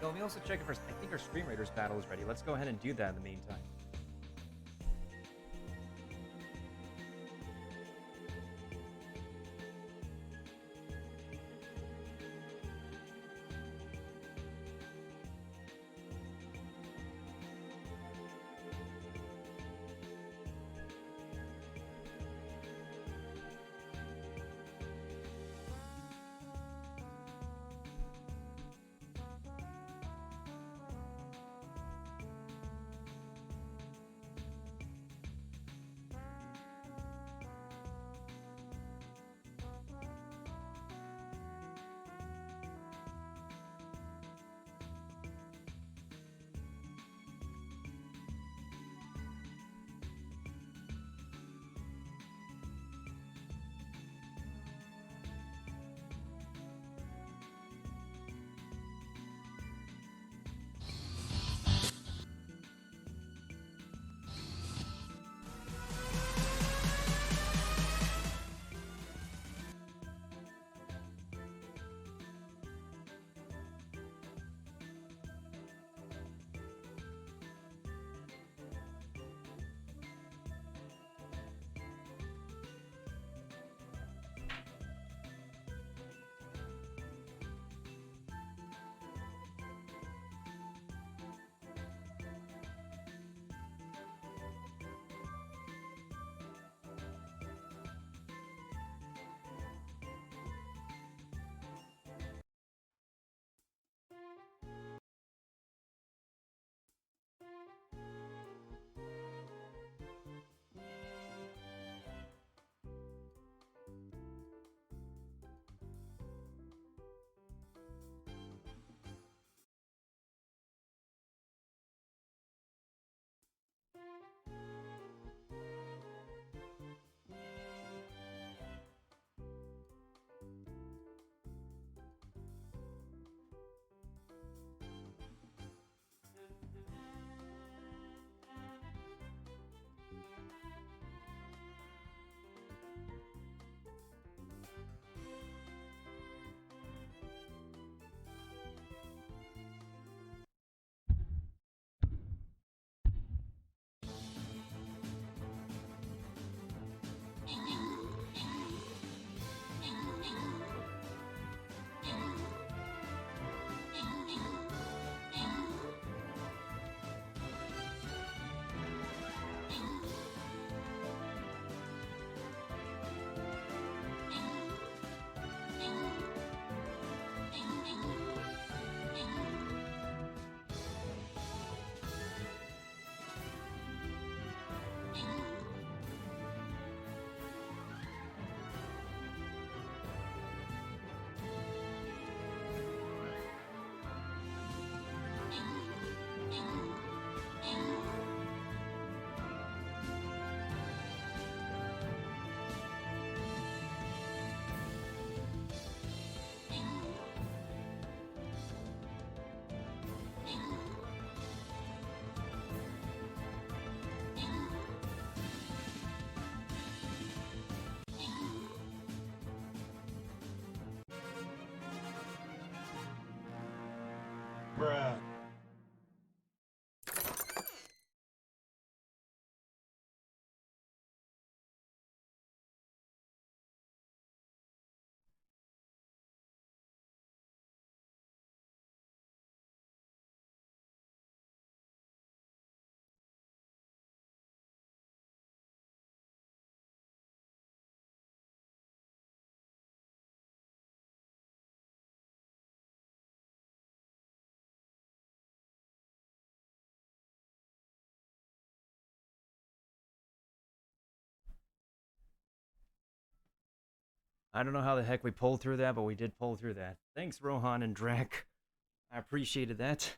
So let me also check if I think our Screen Raiders battle is ready. Let's go ahead and do that in the meantime. I don't know how the heck we pulled through that, but we did pull through that. Thanks, Rohan and Drac. I appreciated that.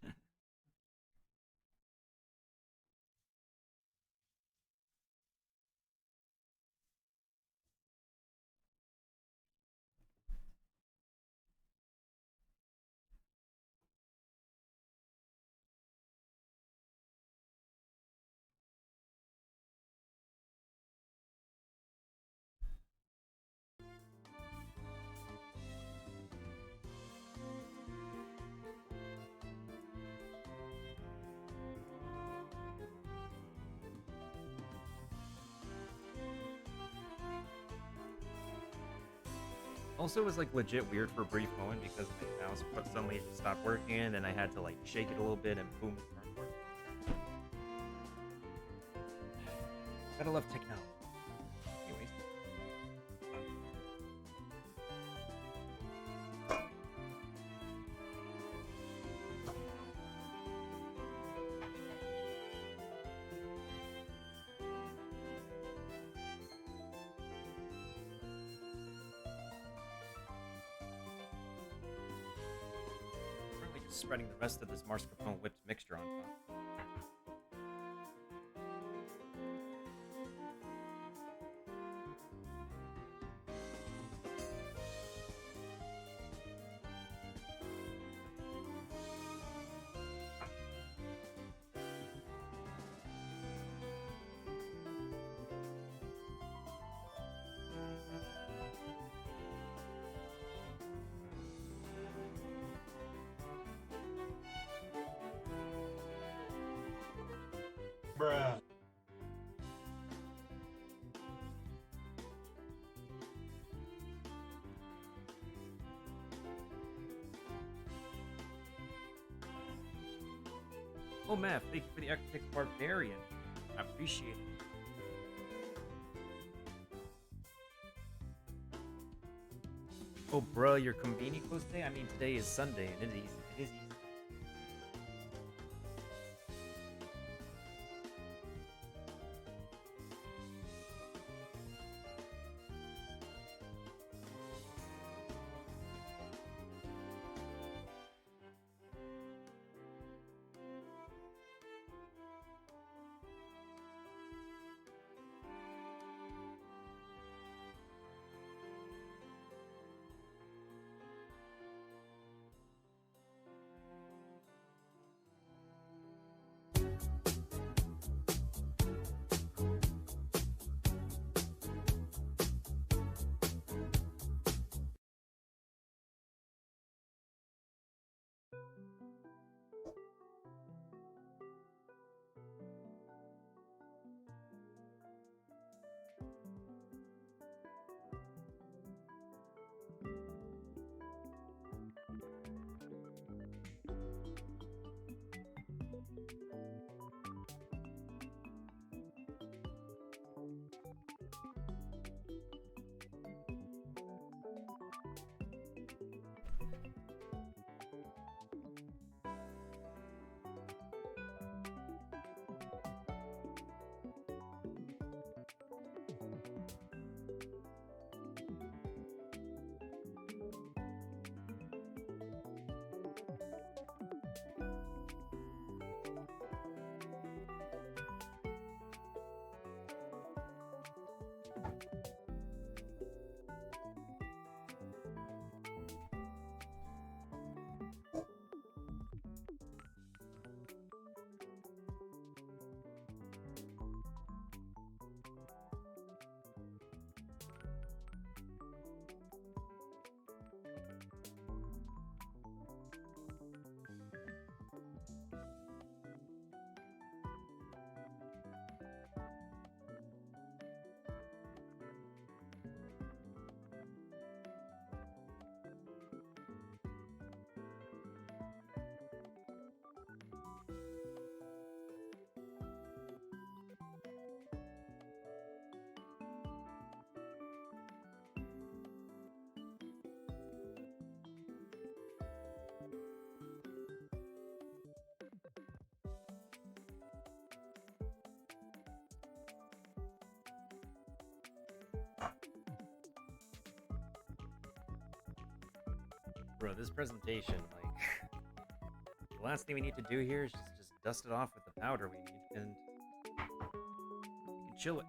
Also, it was like legit weird for a brief moment because my mouse suddenly stopped working, and I had to like shake it a little bit, and boom, it started working. Gotta love technology. Anyways. Currently just spreading the rest of this mascarpone whipped mixture on top. Oh, Matt, thank you for the Arctic Barbarian. I appreciate it. Oh, bruh, you're convening close today? I mean, today is Sunday, and it is easy. It is easy. Bro, this presentation, like, the last thing we need to do here is just dust it off with the powder we need, and we can chill it.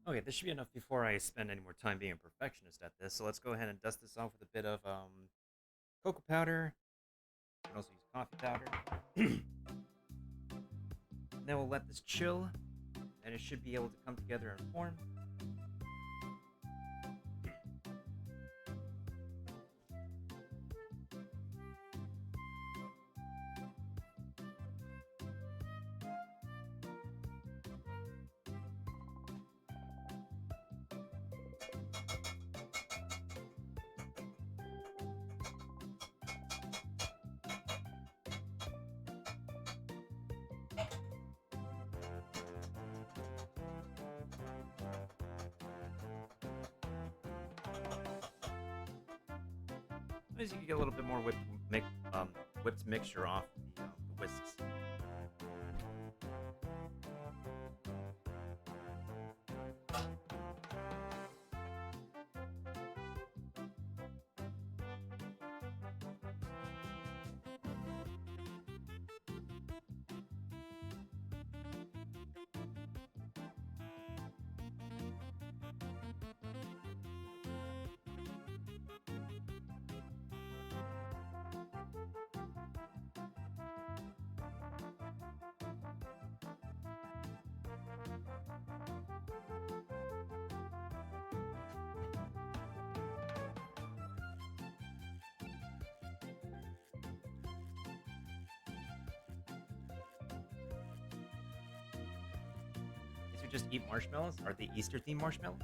Okay, this should be enough before I spend any more time being a perfectionist at this. So let's go ahead and dust this off with a bit of cocoa powder. You can also use coffee powder. Then we'll let this chill, and it should be able to come together and form. As you can get a little bit more whipped mixture off the whisks. These are just eat marshmallows? Are they Easter themed marshmallows?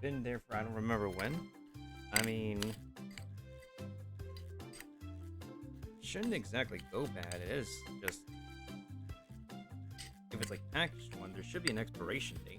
Been there for I don't remember when. I mean, shouldn't exactly go bad. It is just if it's like packaged one, there should be an expiration date.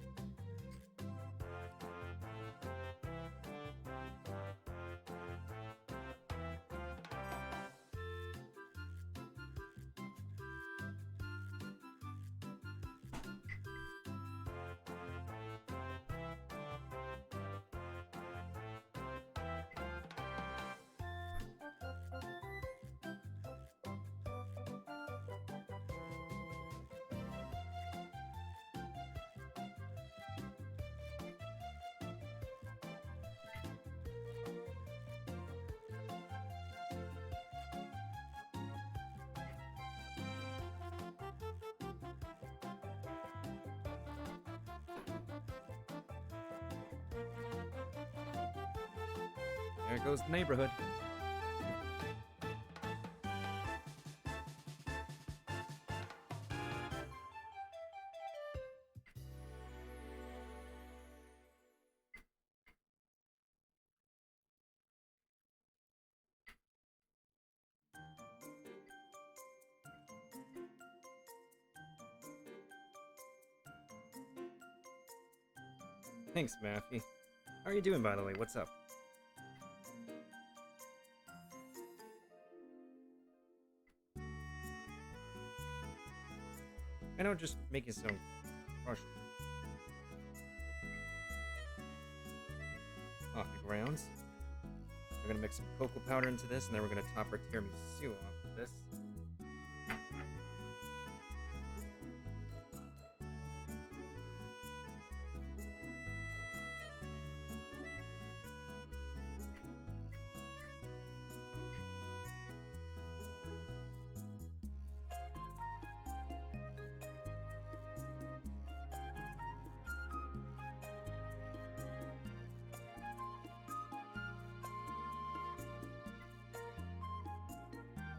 There goes the neighborhood. Thanks, Maffy. How are you doing, by the way? What's up? I know, just making some crushed coffee grounds. We're gonna mix some cocoa powder into this, and then we're gonna top our tiramisu off with this.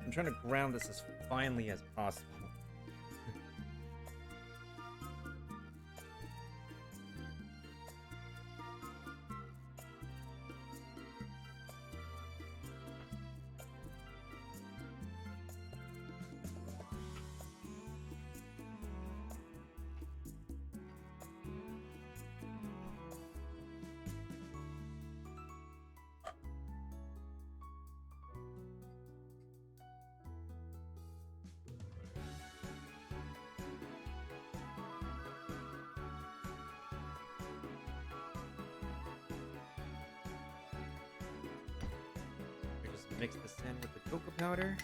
I'm trying to ground this as finely as possible. Mix this in with the cocoa powder.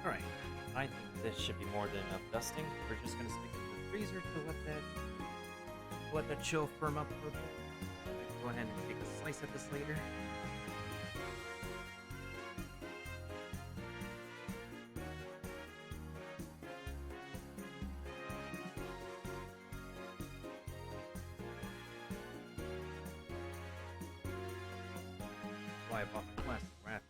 Alright, I think this should be more than enough dusting. We're just gonna stick it in the freezer to let that chill firm up a little bit. Go ahead and take a slice of this later. Why I bought the plastic wrap.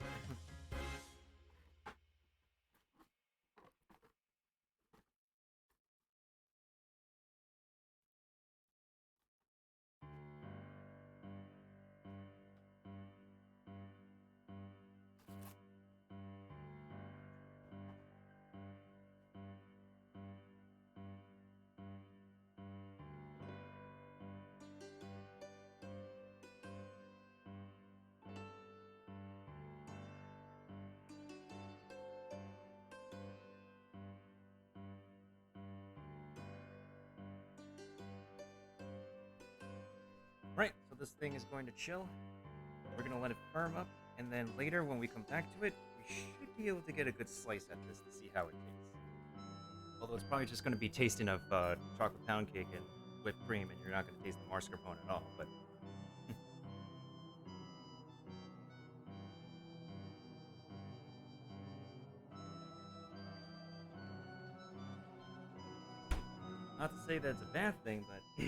this thing is going to chill. We're gonna let it firm up, and then later when we come back to it, we should be able to get a good slice at this to see how it tastes. Although it's probably just gonna be tasting of chocolate pound cake and whipped cream, and you're not gonna taste the mascarpone at all. But not to say that it's a bad thing, but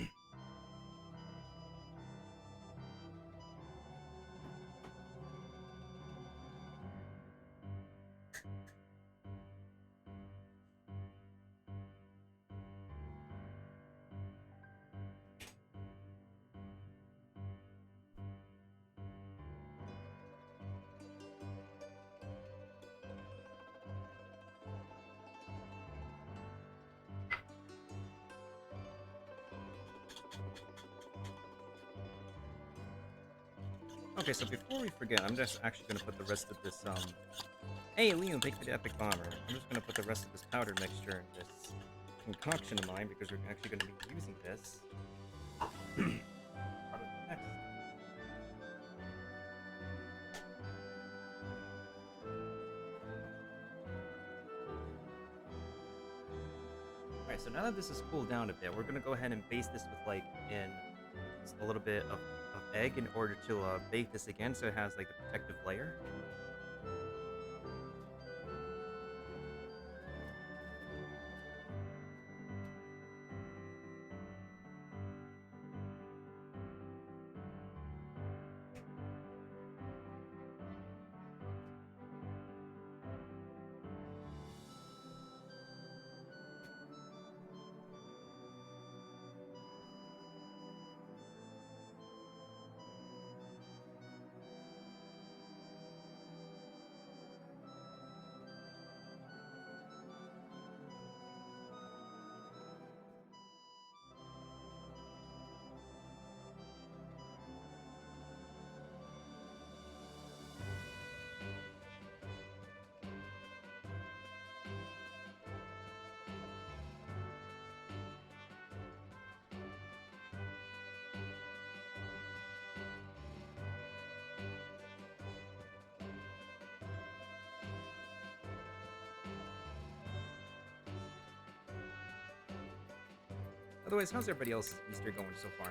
okay. So before we forget, I'm just actually gonna put the rest of this. Hey, Liam, thank you for the epic bomber. I'm just gonna put the rest of this powder mixture in this concoction of mine because we're actually gonna be using this. Part of the next. Alright, so now that this has cooled down a bit, we're gonna go ahead and baste this with like a little bit of egg in order to bake this again so it has like the protective layer. Otherwise, how's everybody else's Easter going so far?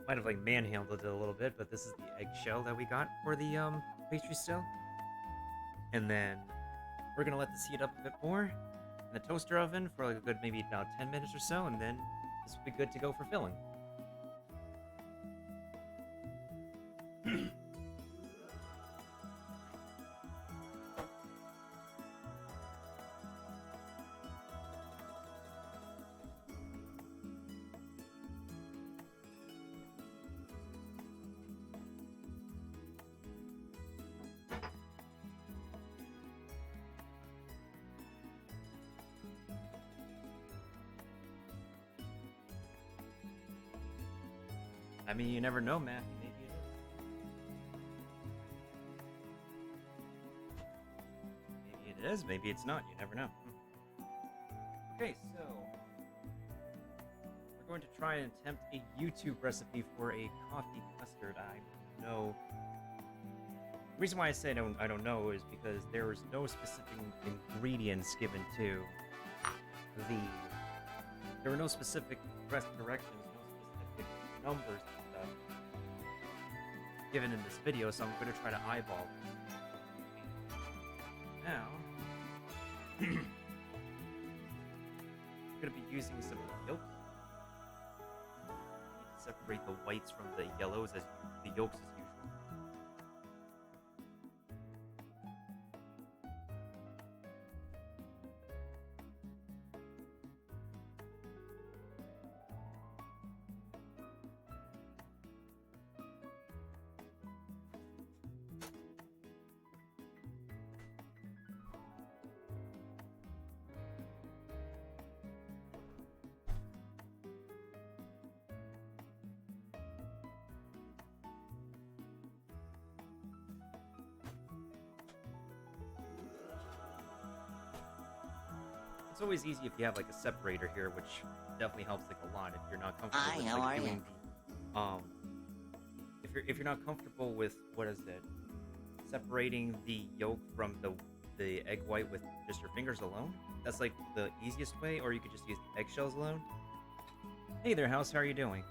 Might have like manhandled it a little bit, but this is the eggshell that we got for the pastry still. And then we're gonna let this heat up a bit more in the toaster oven for like a good maybe about 10 minutes or so, and then this will be good to go for filling. I mean, you never know, Matthew. Maybe it is. Maybe it is. Maybe it's not. You never know. Okay, so we're going to try and attempt a YouTube recipe for a coffee custard. I know. The reason why I say I don't know is because there is no specific ingredients given to the. There were no specific directions, no specific numbers and stuff given in this video, so I'm going to try to eyeball it. Now, I'm going to be using some yolks. Separate the whites from the yellows as the yolks as usual. It's always easy if you have like a separator here, which definitely helps like a lot if you're not comfortable Hi, with how like are doing the if you're not comfortable with what is it? Separating the yolk from the egg white with just your fingers alone. That's like the easiest way, or you could just use the eggshells alone. Hey there, House, how are you doing?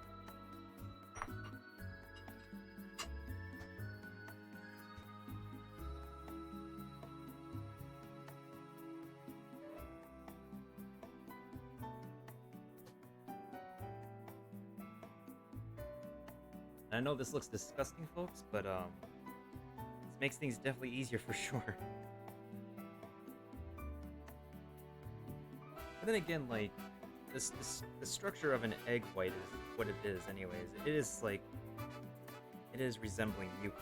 I know this looks disgusting, folks, but this makes things definitely easier for sure. But then again, like the structure of an egg white is what it is, anyways. It is like it is resembling mucus.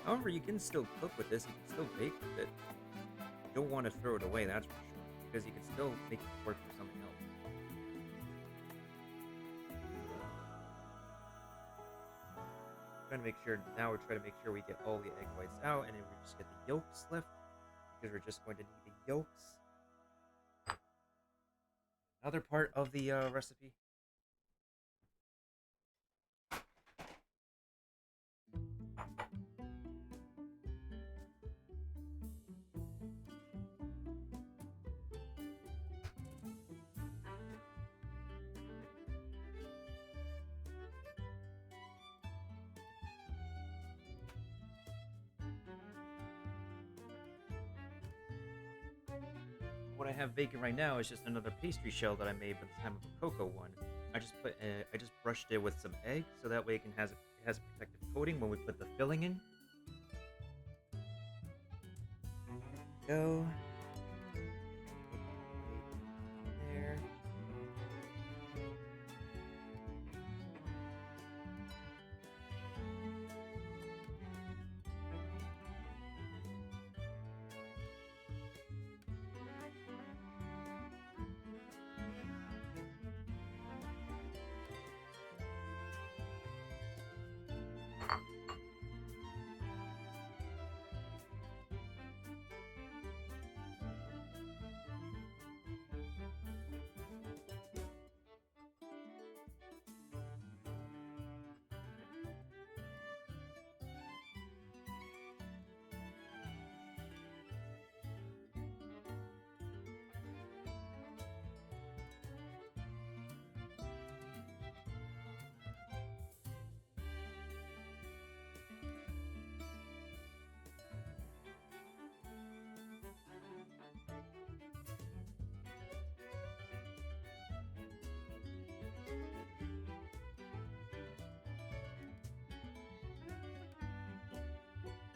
However, you can still cook with this. You can still bake with it. You don't want to throw it away, that's for sure, because you can still make it work for something else. Trying to make sure now we're trying to make sure we get all the egg whites out, and then we just get the yolks left because we're just going to need the yolks. Another part of the recipe. What I have baking right now is just another pastry shell that I made by the time of the cocoa one. I just brushed it with some egg so that way it has a protective coating when we put the filling in. Go. There.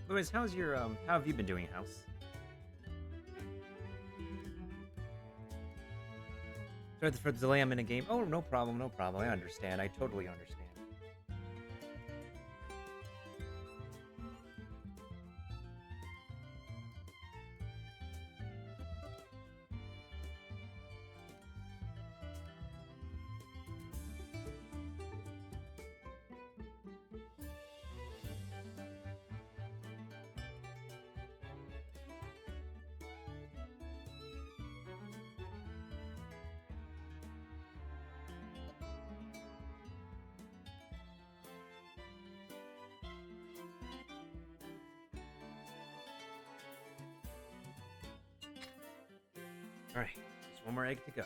Anyways, how's your how have you been doing, House? Sorry for the delay. I'm in a game. Oh, no problem, no problem. I understand. I totally understand. Alright, just one more egg to go.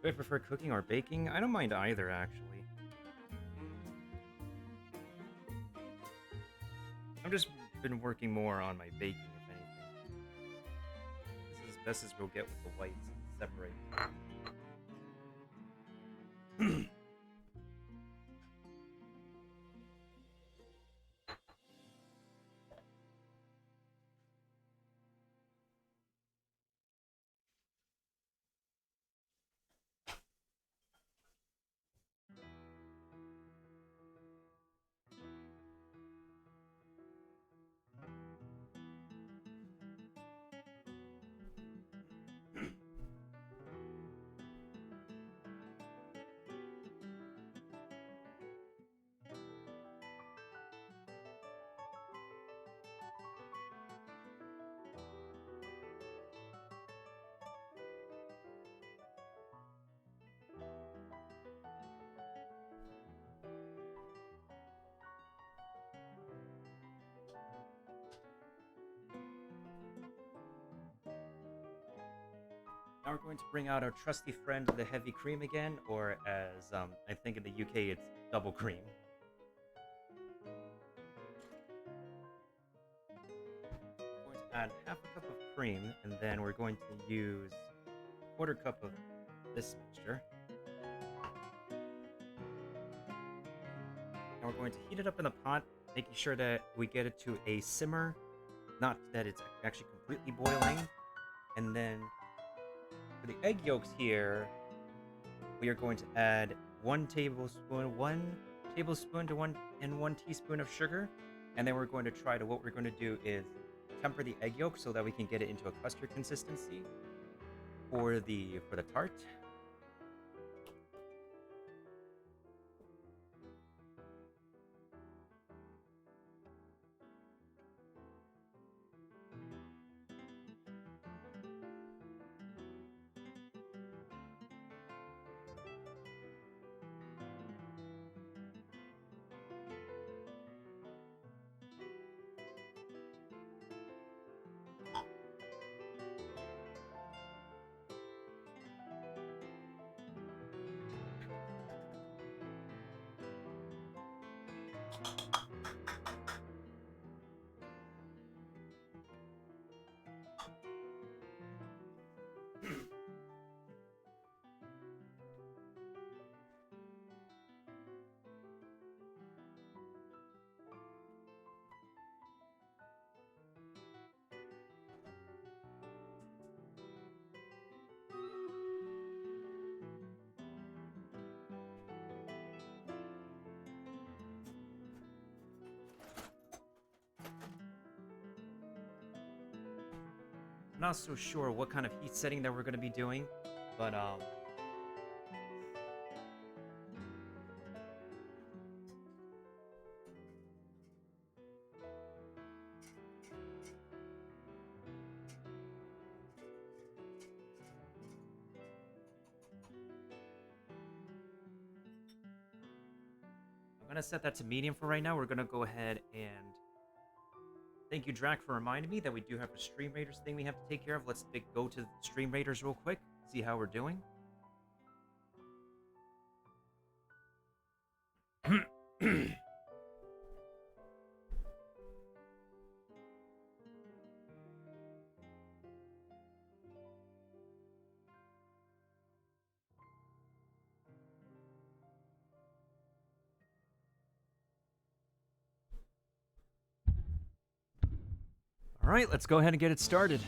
Do I prefer cooking or baking? I don't mind either, actually. I've just been working more on my baking, if anything. This is as best as we'll get with the whites separate. Now we're going to bring out our trusty friend, the heavy cream again, or as I think in the UK it's double cream. We're going to add half a cup of cream, and then we're going to use a quarter cup of this mixture. Now we're going to heat it up in the pot, making sure that we get it to a simmer, not that it's actually completely boiling. And then for the egg yolks here, we are going to add 1 tablespoon to 1 teaspoon of sugar, and then we're going to try to, what we're going to do is temper the egg yolk so that we can get it into a custard consistency for the tart. I'm not so sure what kind of heat setting that we're going to be doing, but I'm going to set that to medium for right now. We're going to go ahead and thank you, Drac, for reminding me that we do have a Stream Raiders thing we have to take care of. Let's go to Stream Raiders real quick, see how we're doing. All right, let's go ahead and get it started.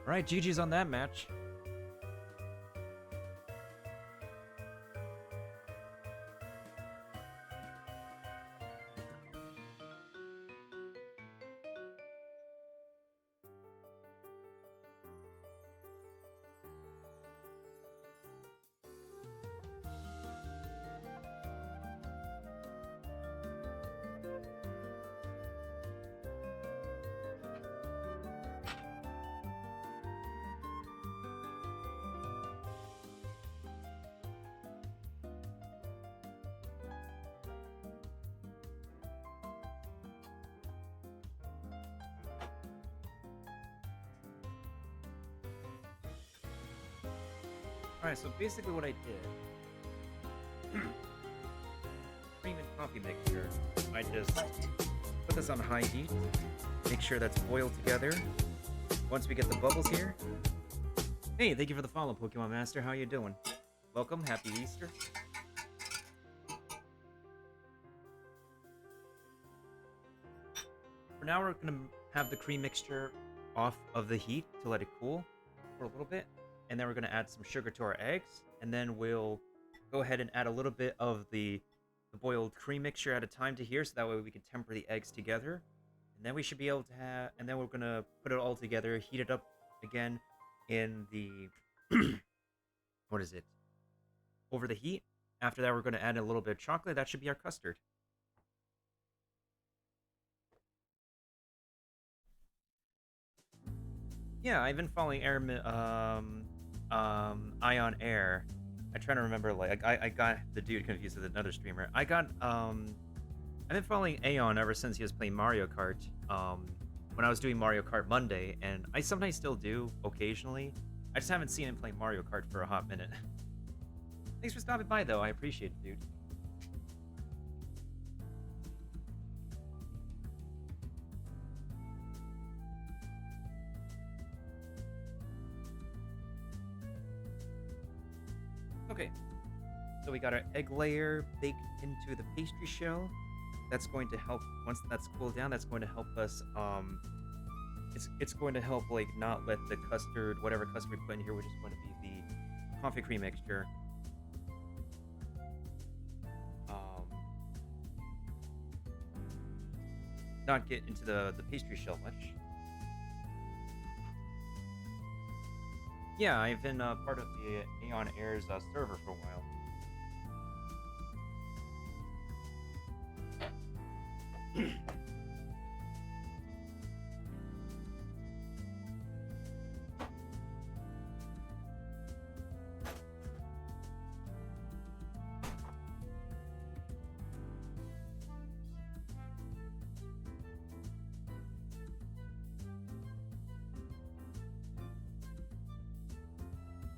All right, GG's on that match. Alright, so basically what I did, cream and coffee mixture, I just put this on high heat, make sure that's boiled together. Once we get the bubbles here, hey, thank you for the follow, Pokemon Master, how you doing? Welcome, happy Easter. For now, we're gonna have the cream mixture off of the heat to let it cool for a little bit. And then we're going to add some sugar to our eggs. And then we'll go ahead and add a little bit of the boiled cream mixture at a time to here. So that way we can temper the eggs together. And then we should be able to have... And then we're going to put it all together, heat it up again in the... what is it? Over the heat. After that, we're going to add a little bit of chocolate. That should be our custard. Yeah, I've been following Ion Air. I'm trying to remember, like, I got the dude confused with another streamer. I've been following Aeon ever since he was playing Mario Kart, when I was doing Mario Kart Monday, and I sometimes still do, occasionally. I just haven't seen him play Mario Kart for a hot minute. Thanks for stopping by, though. I appreciate it, dude. Okay, so we got our egg layer baked into the pastry shell. That's going to help, once that's cooled down, that's going to help us, it's going to help, like, not let the custard, whatever custard we put in here, which is going to be the coffee cream mixture, not get into the pastry shell much. Yeah, I've been part of the Aeon Air's server for a while.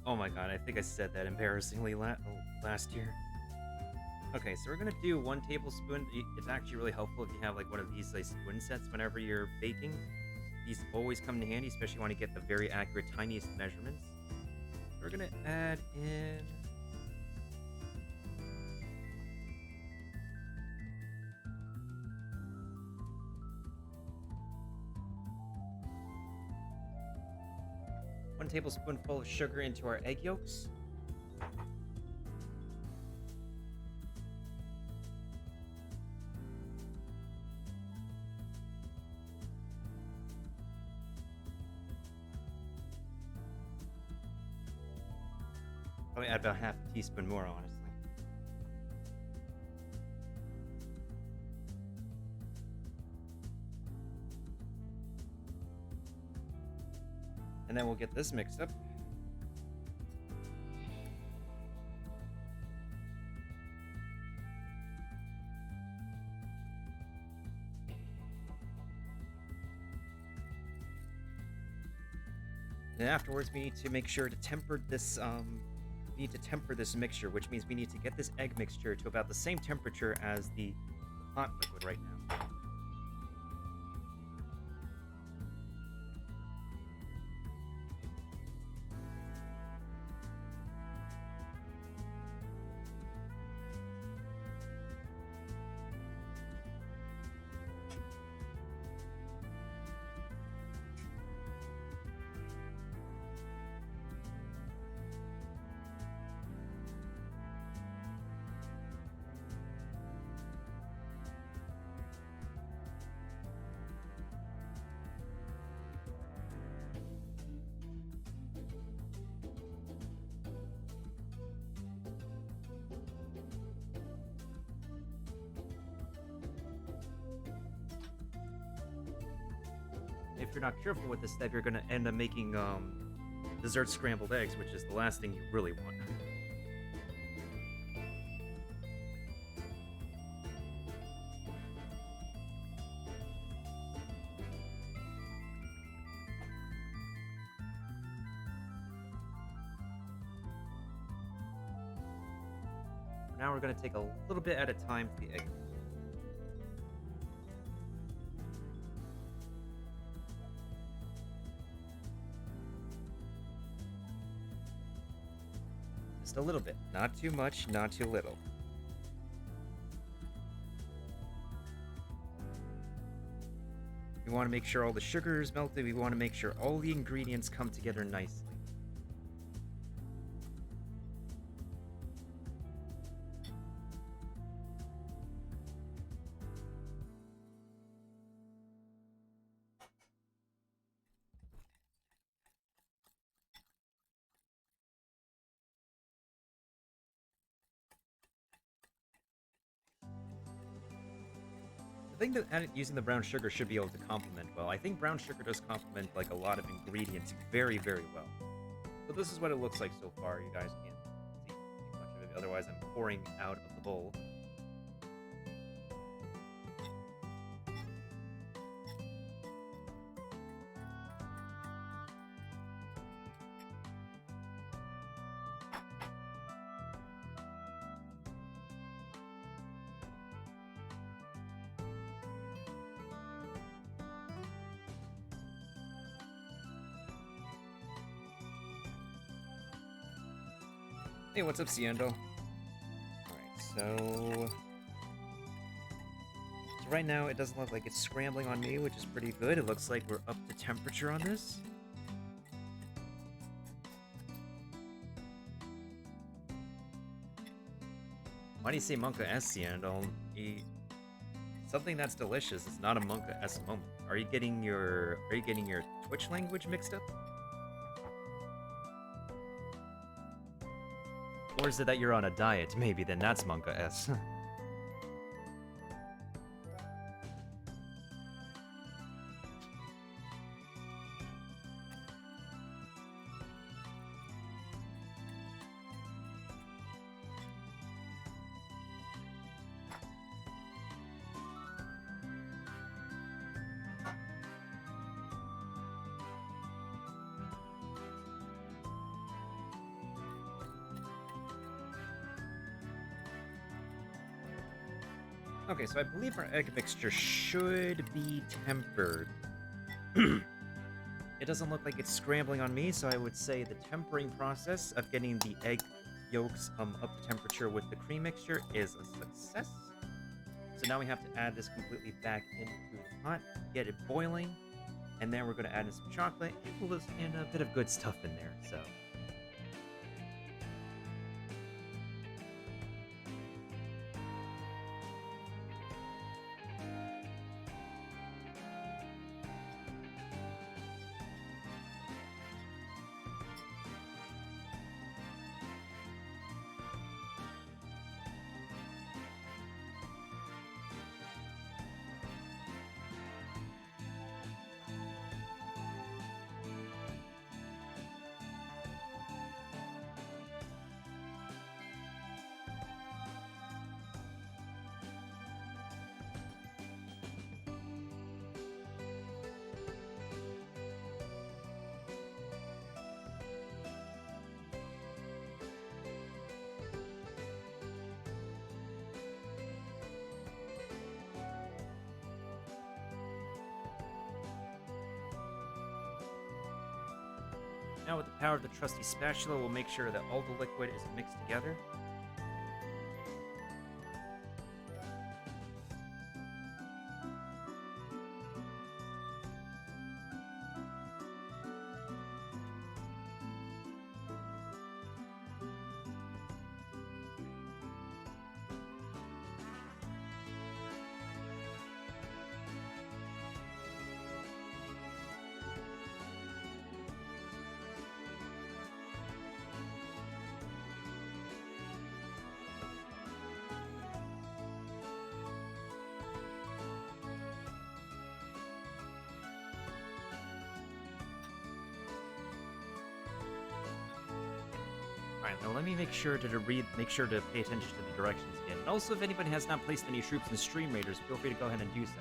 Oh my god, I think I said that embarrassingly last year. Okay, so we're gonna do 1 tablespoon. It's actually really helpful if you have like one of these like spoon sets whenever you're baking. These always come in handy, especially when you want to get the very accurate, tiniest measurements. We're gonna add in 1 tablespoonful of sugar into our egg yolks. Probably add about half a teaspoon more, honestly. And then we'll get this mixed up. And afterwards, we need to make sure to temper this. We need to temper this mixture, which means we need to get this egg mixture to about the same temperature as the hot liquid right now. If you're not careful with this step, you're going to end up making dessert scrambled eggs, which is the last thing you really want. Now we're going to take a little bit at a time to the egg. Just a little bit. Not too much, not too little. We want to make sure all the sugar is melted. We want to make sure all the ingredients come together nicely. I think that using the brown sugar should be able to complement well. I think brown sugar does complement like a lot of ingredients very, very well. So this is what it looks like so far. You guys can't see much of it, otherwise I'm pouring out of the bowl. Hey, what's up, Ciendo? Alright, so right now it doesn't look like it's scrambling on me, which is pretty good. It looks like we're up to temperature on this. Why do you say Monka S, Ciendo? Something that's delicious is not a Monka S moment. Are you getting your Twitch language mixed up? Or is it that you're on a diet? Maybe then that's Monka S. Okay, so I believe our egg mixture should be tempered. It doesn't look like it's scrambling on me, so I would say the tempering process of getting the egg yolks up to temperature with the cream mixture is a success. So now we have to add this completely back into the pot, get it boiling, and then we're going to add in some chocolate and a bit of good stuff in there. So now with the power of the trusty spatula, we'll make sure that all the liquid is mixed together. Alright, now let me make sure to make sure to pay attention to the directions again. And also, if anybody has not placed any troops in Stream Raiders, feel free to go ahead and do so.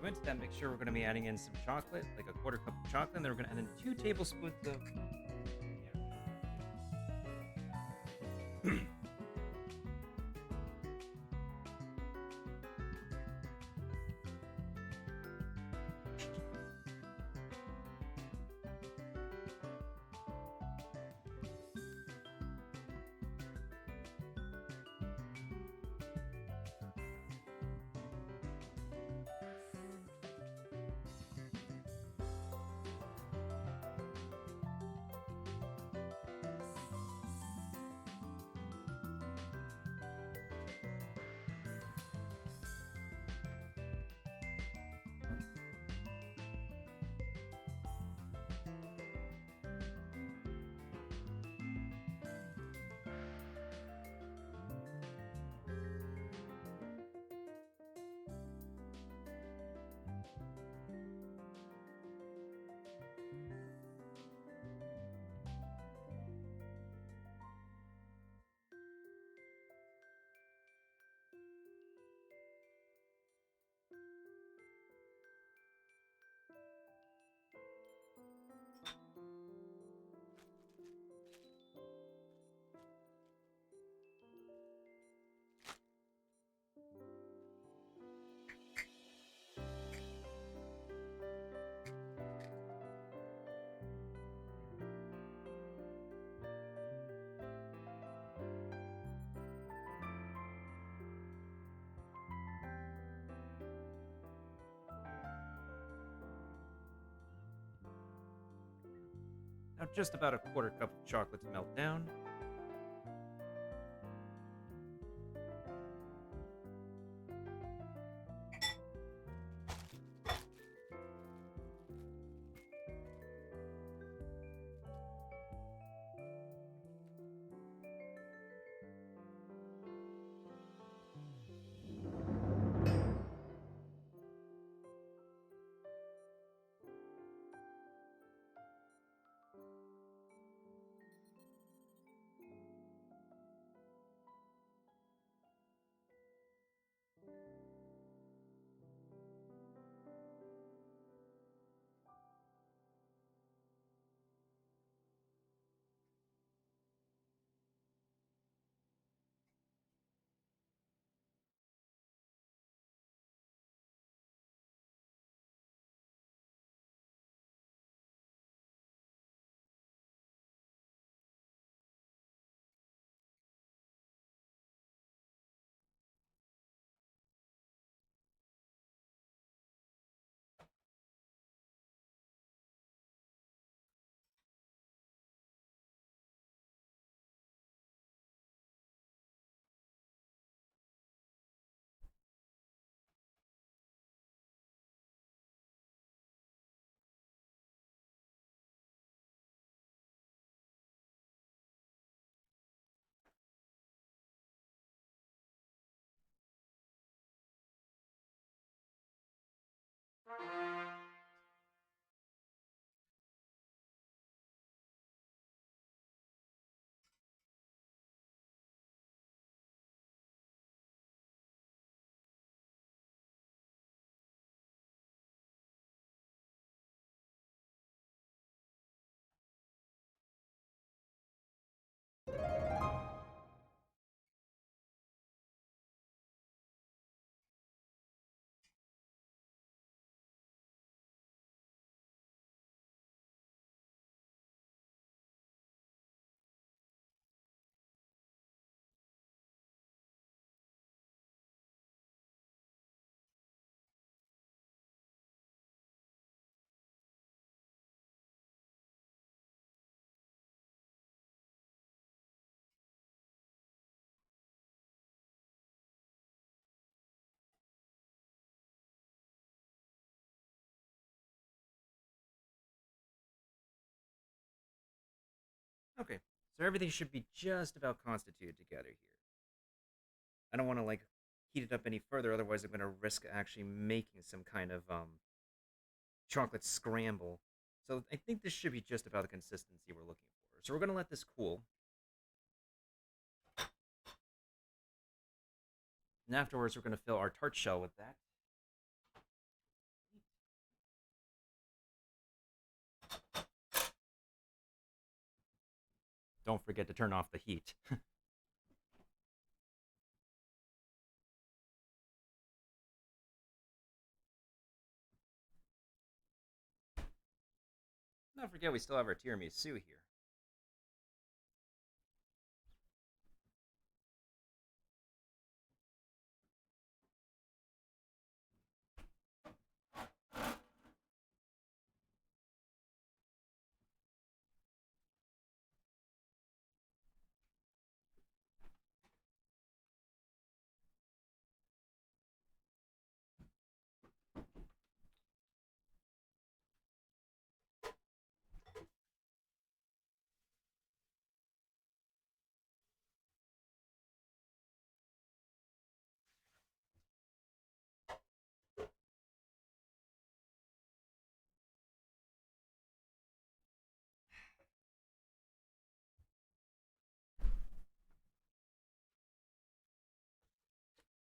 So into that mixture, we're going to be adding in some chocolate, like a quarter cup of chocolate, and then we're going to add in 2 tablespoons of... Now just about a quarter cup of chocolate to melt down. Okay, so everything should be just about constituted together here. I don't want to like heat it up any further, otherwise I'm going to risk actually making some kind of chocolate scramble. So I think this should be just about the consistency we're looking for. So we're going to let this cool. And afterwards, we're going to fill our tart shell with that. Don't forget to turn off the heat. Don't forget we still have our tiramisu here.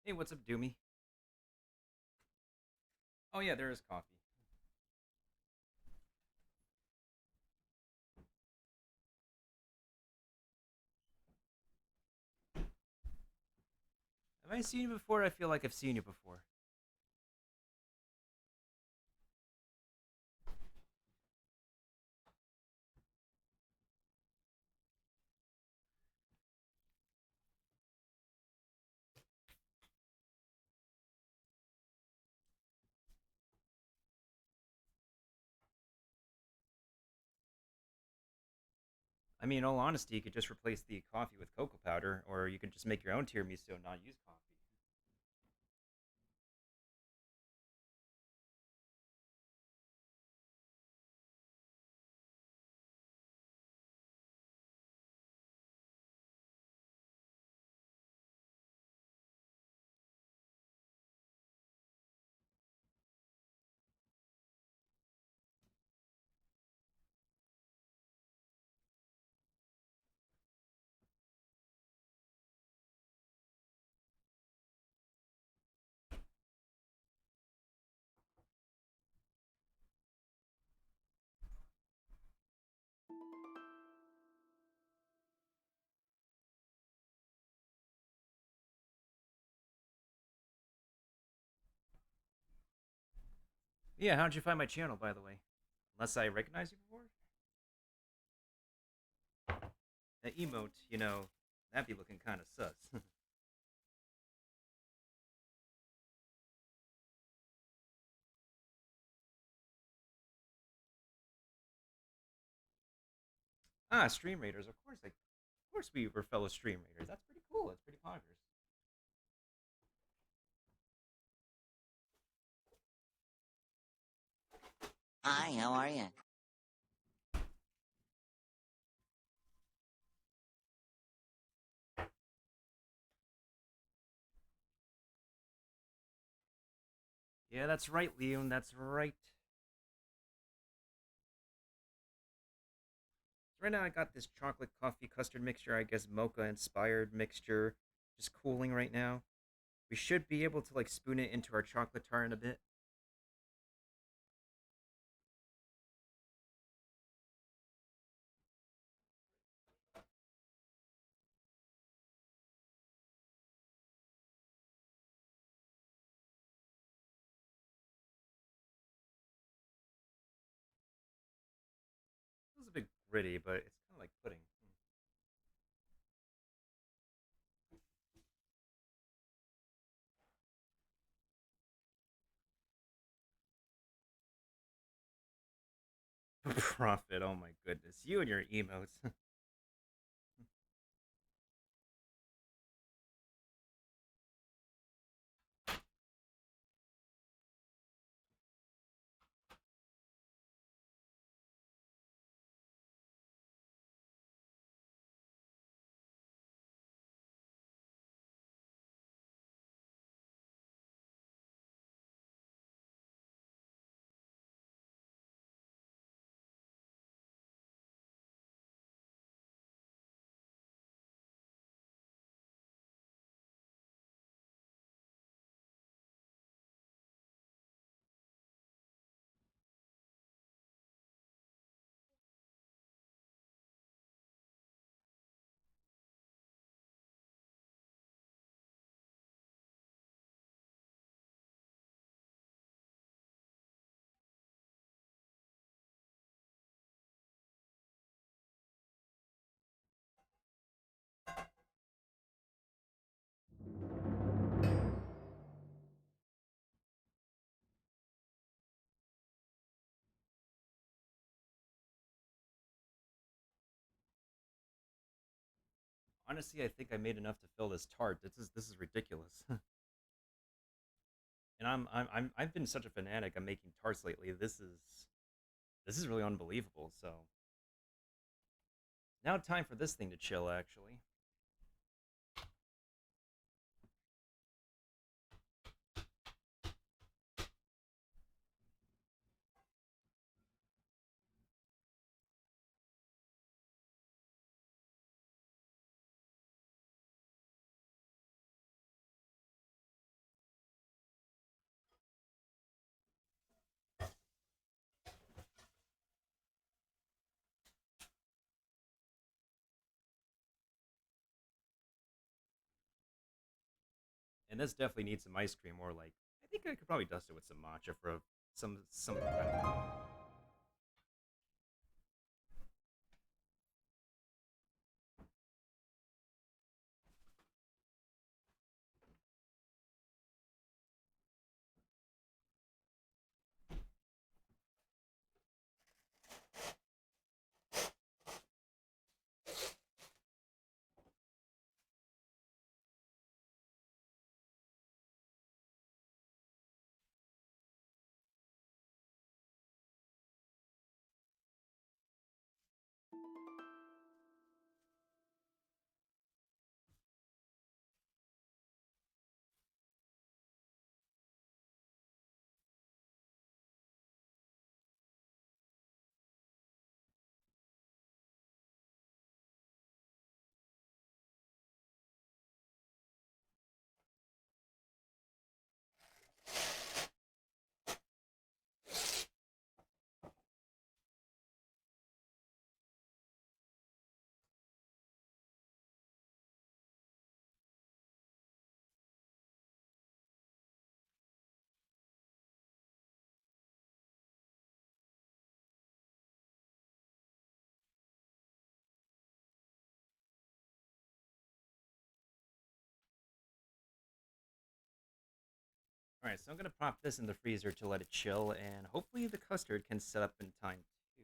Hey, what's up, Doomy? Oh yeah, there is coffee. Have I seen you before? I feel like I've seen you before. I mean, in all honesty, you could just replace the coffee with cocoa powder, or you could just make your own tiramisu and not use coffee. Yeah, how'd you find my channel, by the way? Unless I recognize you before? That emote, that'd be looking kind of sus. Ah, Stream Raiders. Of course we were fellow Stream Raiders. That's pretty cool. That's pretty poggers. Hi, how are you? Yeah, that's right, Leon. That's right. So right now I got this chocolate coffee custard mixture, I guess mocha inspired mixture, just cooling right now. We should be able to like spoon it into our chocolate tart in a bit. Feels a bit gritty, but it's kind of like pudding. Profit. Oh my goodness, you and your emotes. Honestly, I think I made enough to fill this tart. This is ridiculous. And I've been such a fanatic on making tarts lately. This is really unbelievable. So now time for this thing to chill. Actually, and this definitely needs some ice cream, or like I think I could probably dust it with some matcha for some kind of. Alright, so I'm gonna pop this in the freezer to let it chill, and hopefully the custard can set up in time too.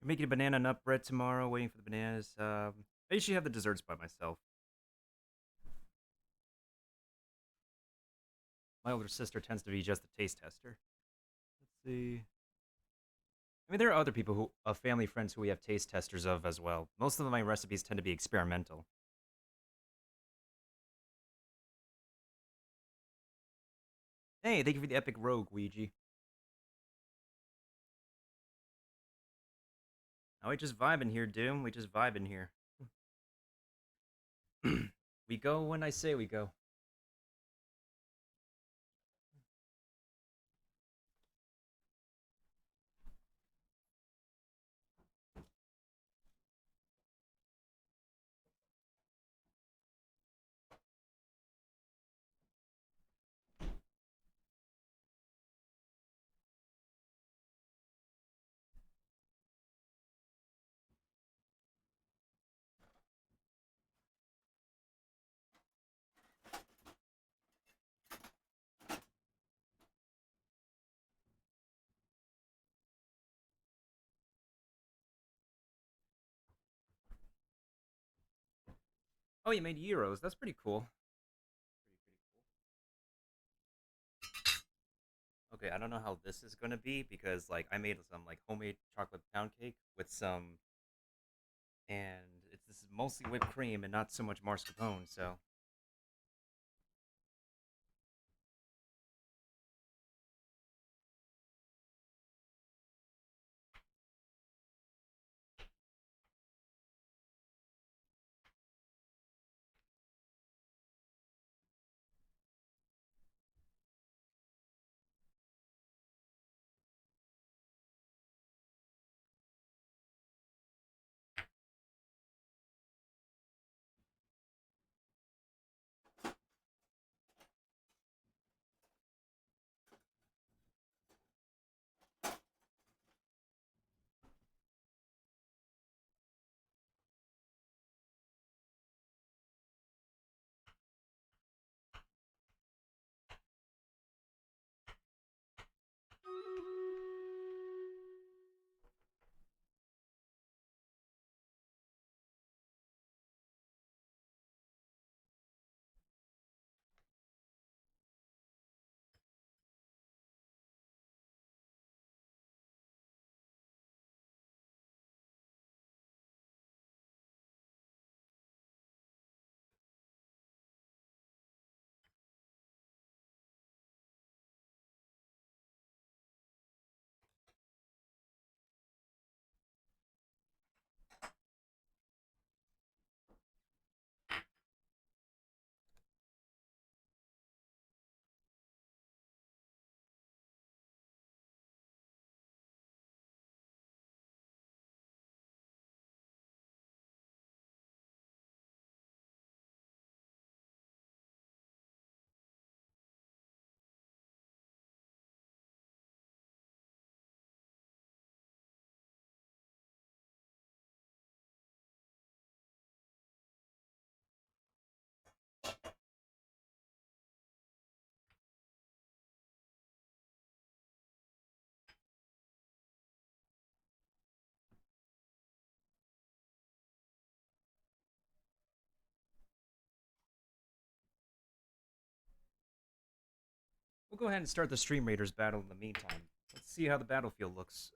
I'm making a banana nut bread tomorrow, waiting for the bananas. I usually have the desserts by myself. My older sister tends to be just a taste tester. Let's see. I mean, there are other people who, family friends who we have taste testers of as well. Most of my recipes tend to be experimental. Hey, thank you for the epic rogue, Ouija. Oh, we just vibing here, Doom. We just vibing here. We go when I say we go. Oh, you made gyros. That's pretty cool. Okay, I don't know how this is gonna be because like I made some like homemade chocolate pound cake with some, and it's this is mostly whipped cream and not so much mascarpone. So we'll go ahead and start the Stream Raiders battle in the meantime. Let's see how the battlefield looks.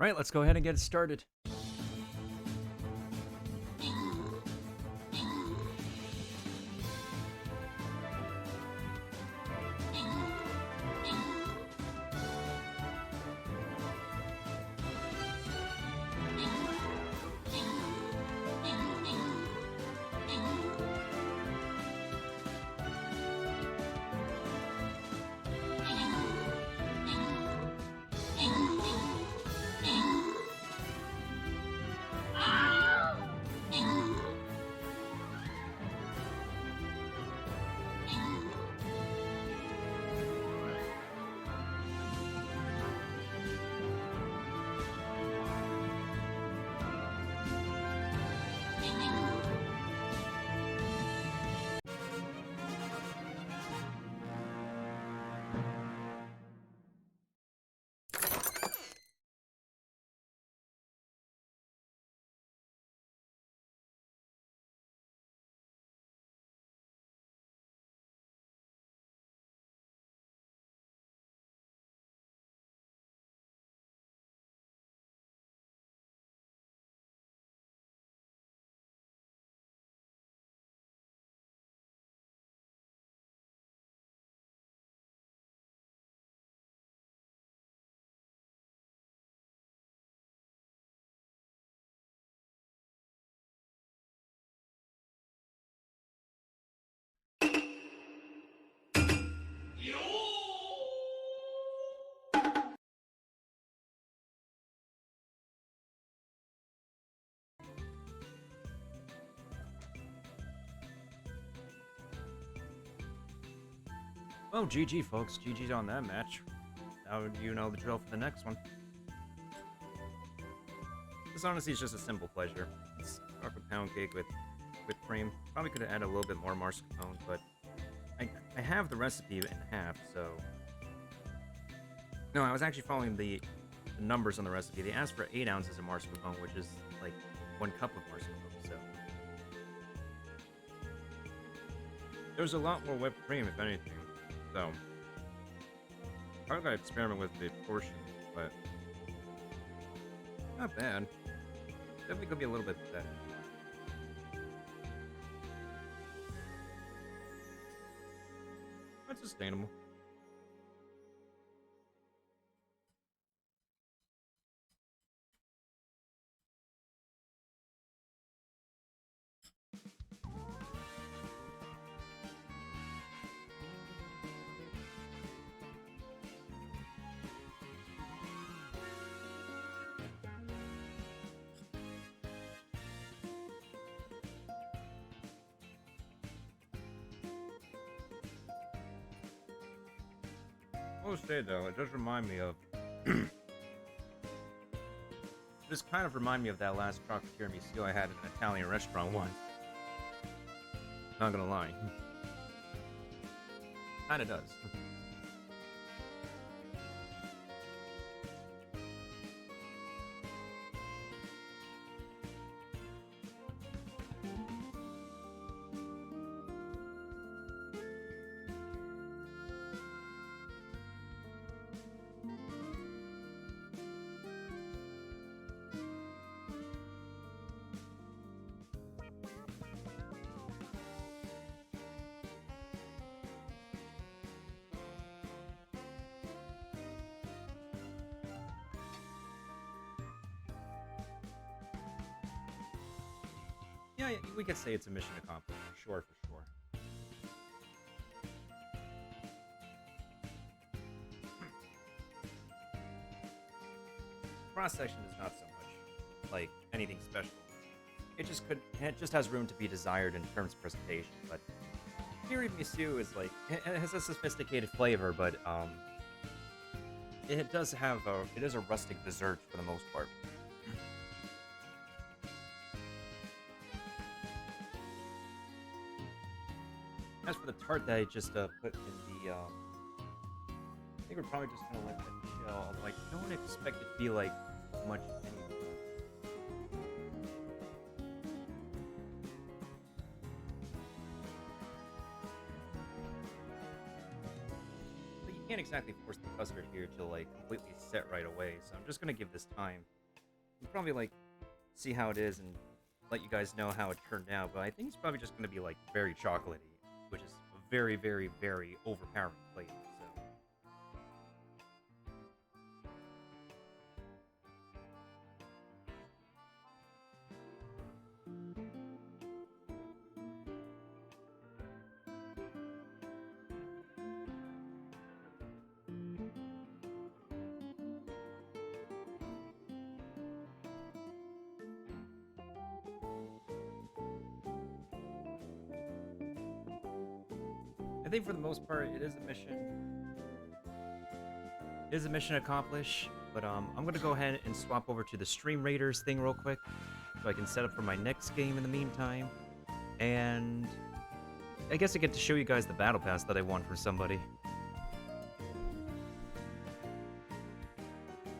Right, let's go ahead and get it started. Well, GG, folks. GG's on that match. Now you know the drill for the next one. This honestly is just a simple pleasure. It's chocolate pound cake with whipped cream. Probably could have added a little bit more mascarpone, but I have the recipe in half, so... No, I was actually following the numbers on the recipe. They asked for 8 ounces of mascarpone, which is like 1 cup of mascarpone, so... There's a lot more whipped cream, if anything. So, probably gotta experiment with the portion, but not bad. Definitely could be a little bit better. That's sustainable. I will say though, it does remind me of. This kind of remind me of that last chocolate tiramisu I had in an Italian restaurant once. Not gonna lie. Kinda does. Yeah, we could say it's a mission accomplished, for sure, for sure. Cross section is not so much like anything special. It just has room to be desired in terms of presentation. But tiramisu is like it has a sophisticated flavor, but it is a rustic dessert for the most part. As for the tart that I just put in the, I think we're probably just gonna let that chill. Like, I don't expect it to be like much anyway. But can't exactly force the custard here to like completely set right away, so I'm just gonna give this time. And probably like see how it is and let you guys know how it turned out. But I think it's probably just gonna be like very chocolatey, which is a very, very, very overpowering flavor. So I think for the most part, it is a mission. It is a mission accomplished. But I'm gonna go ahead and swap over to the Stream Raiders thing real quick, so I can set up for my next game in the meantime. And I guess I get to show you guys the battle pass that I won from somebody.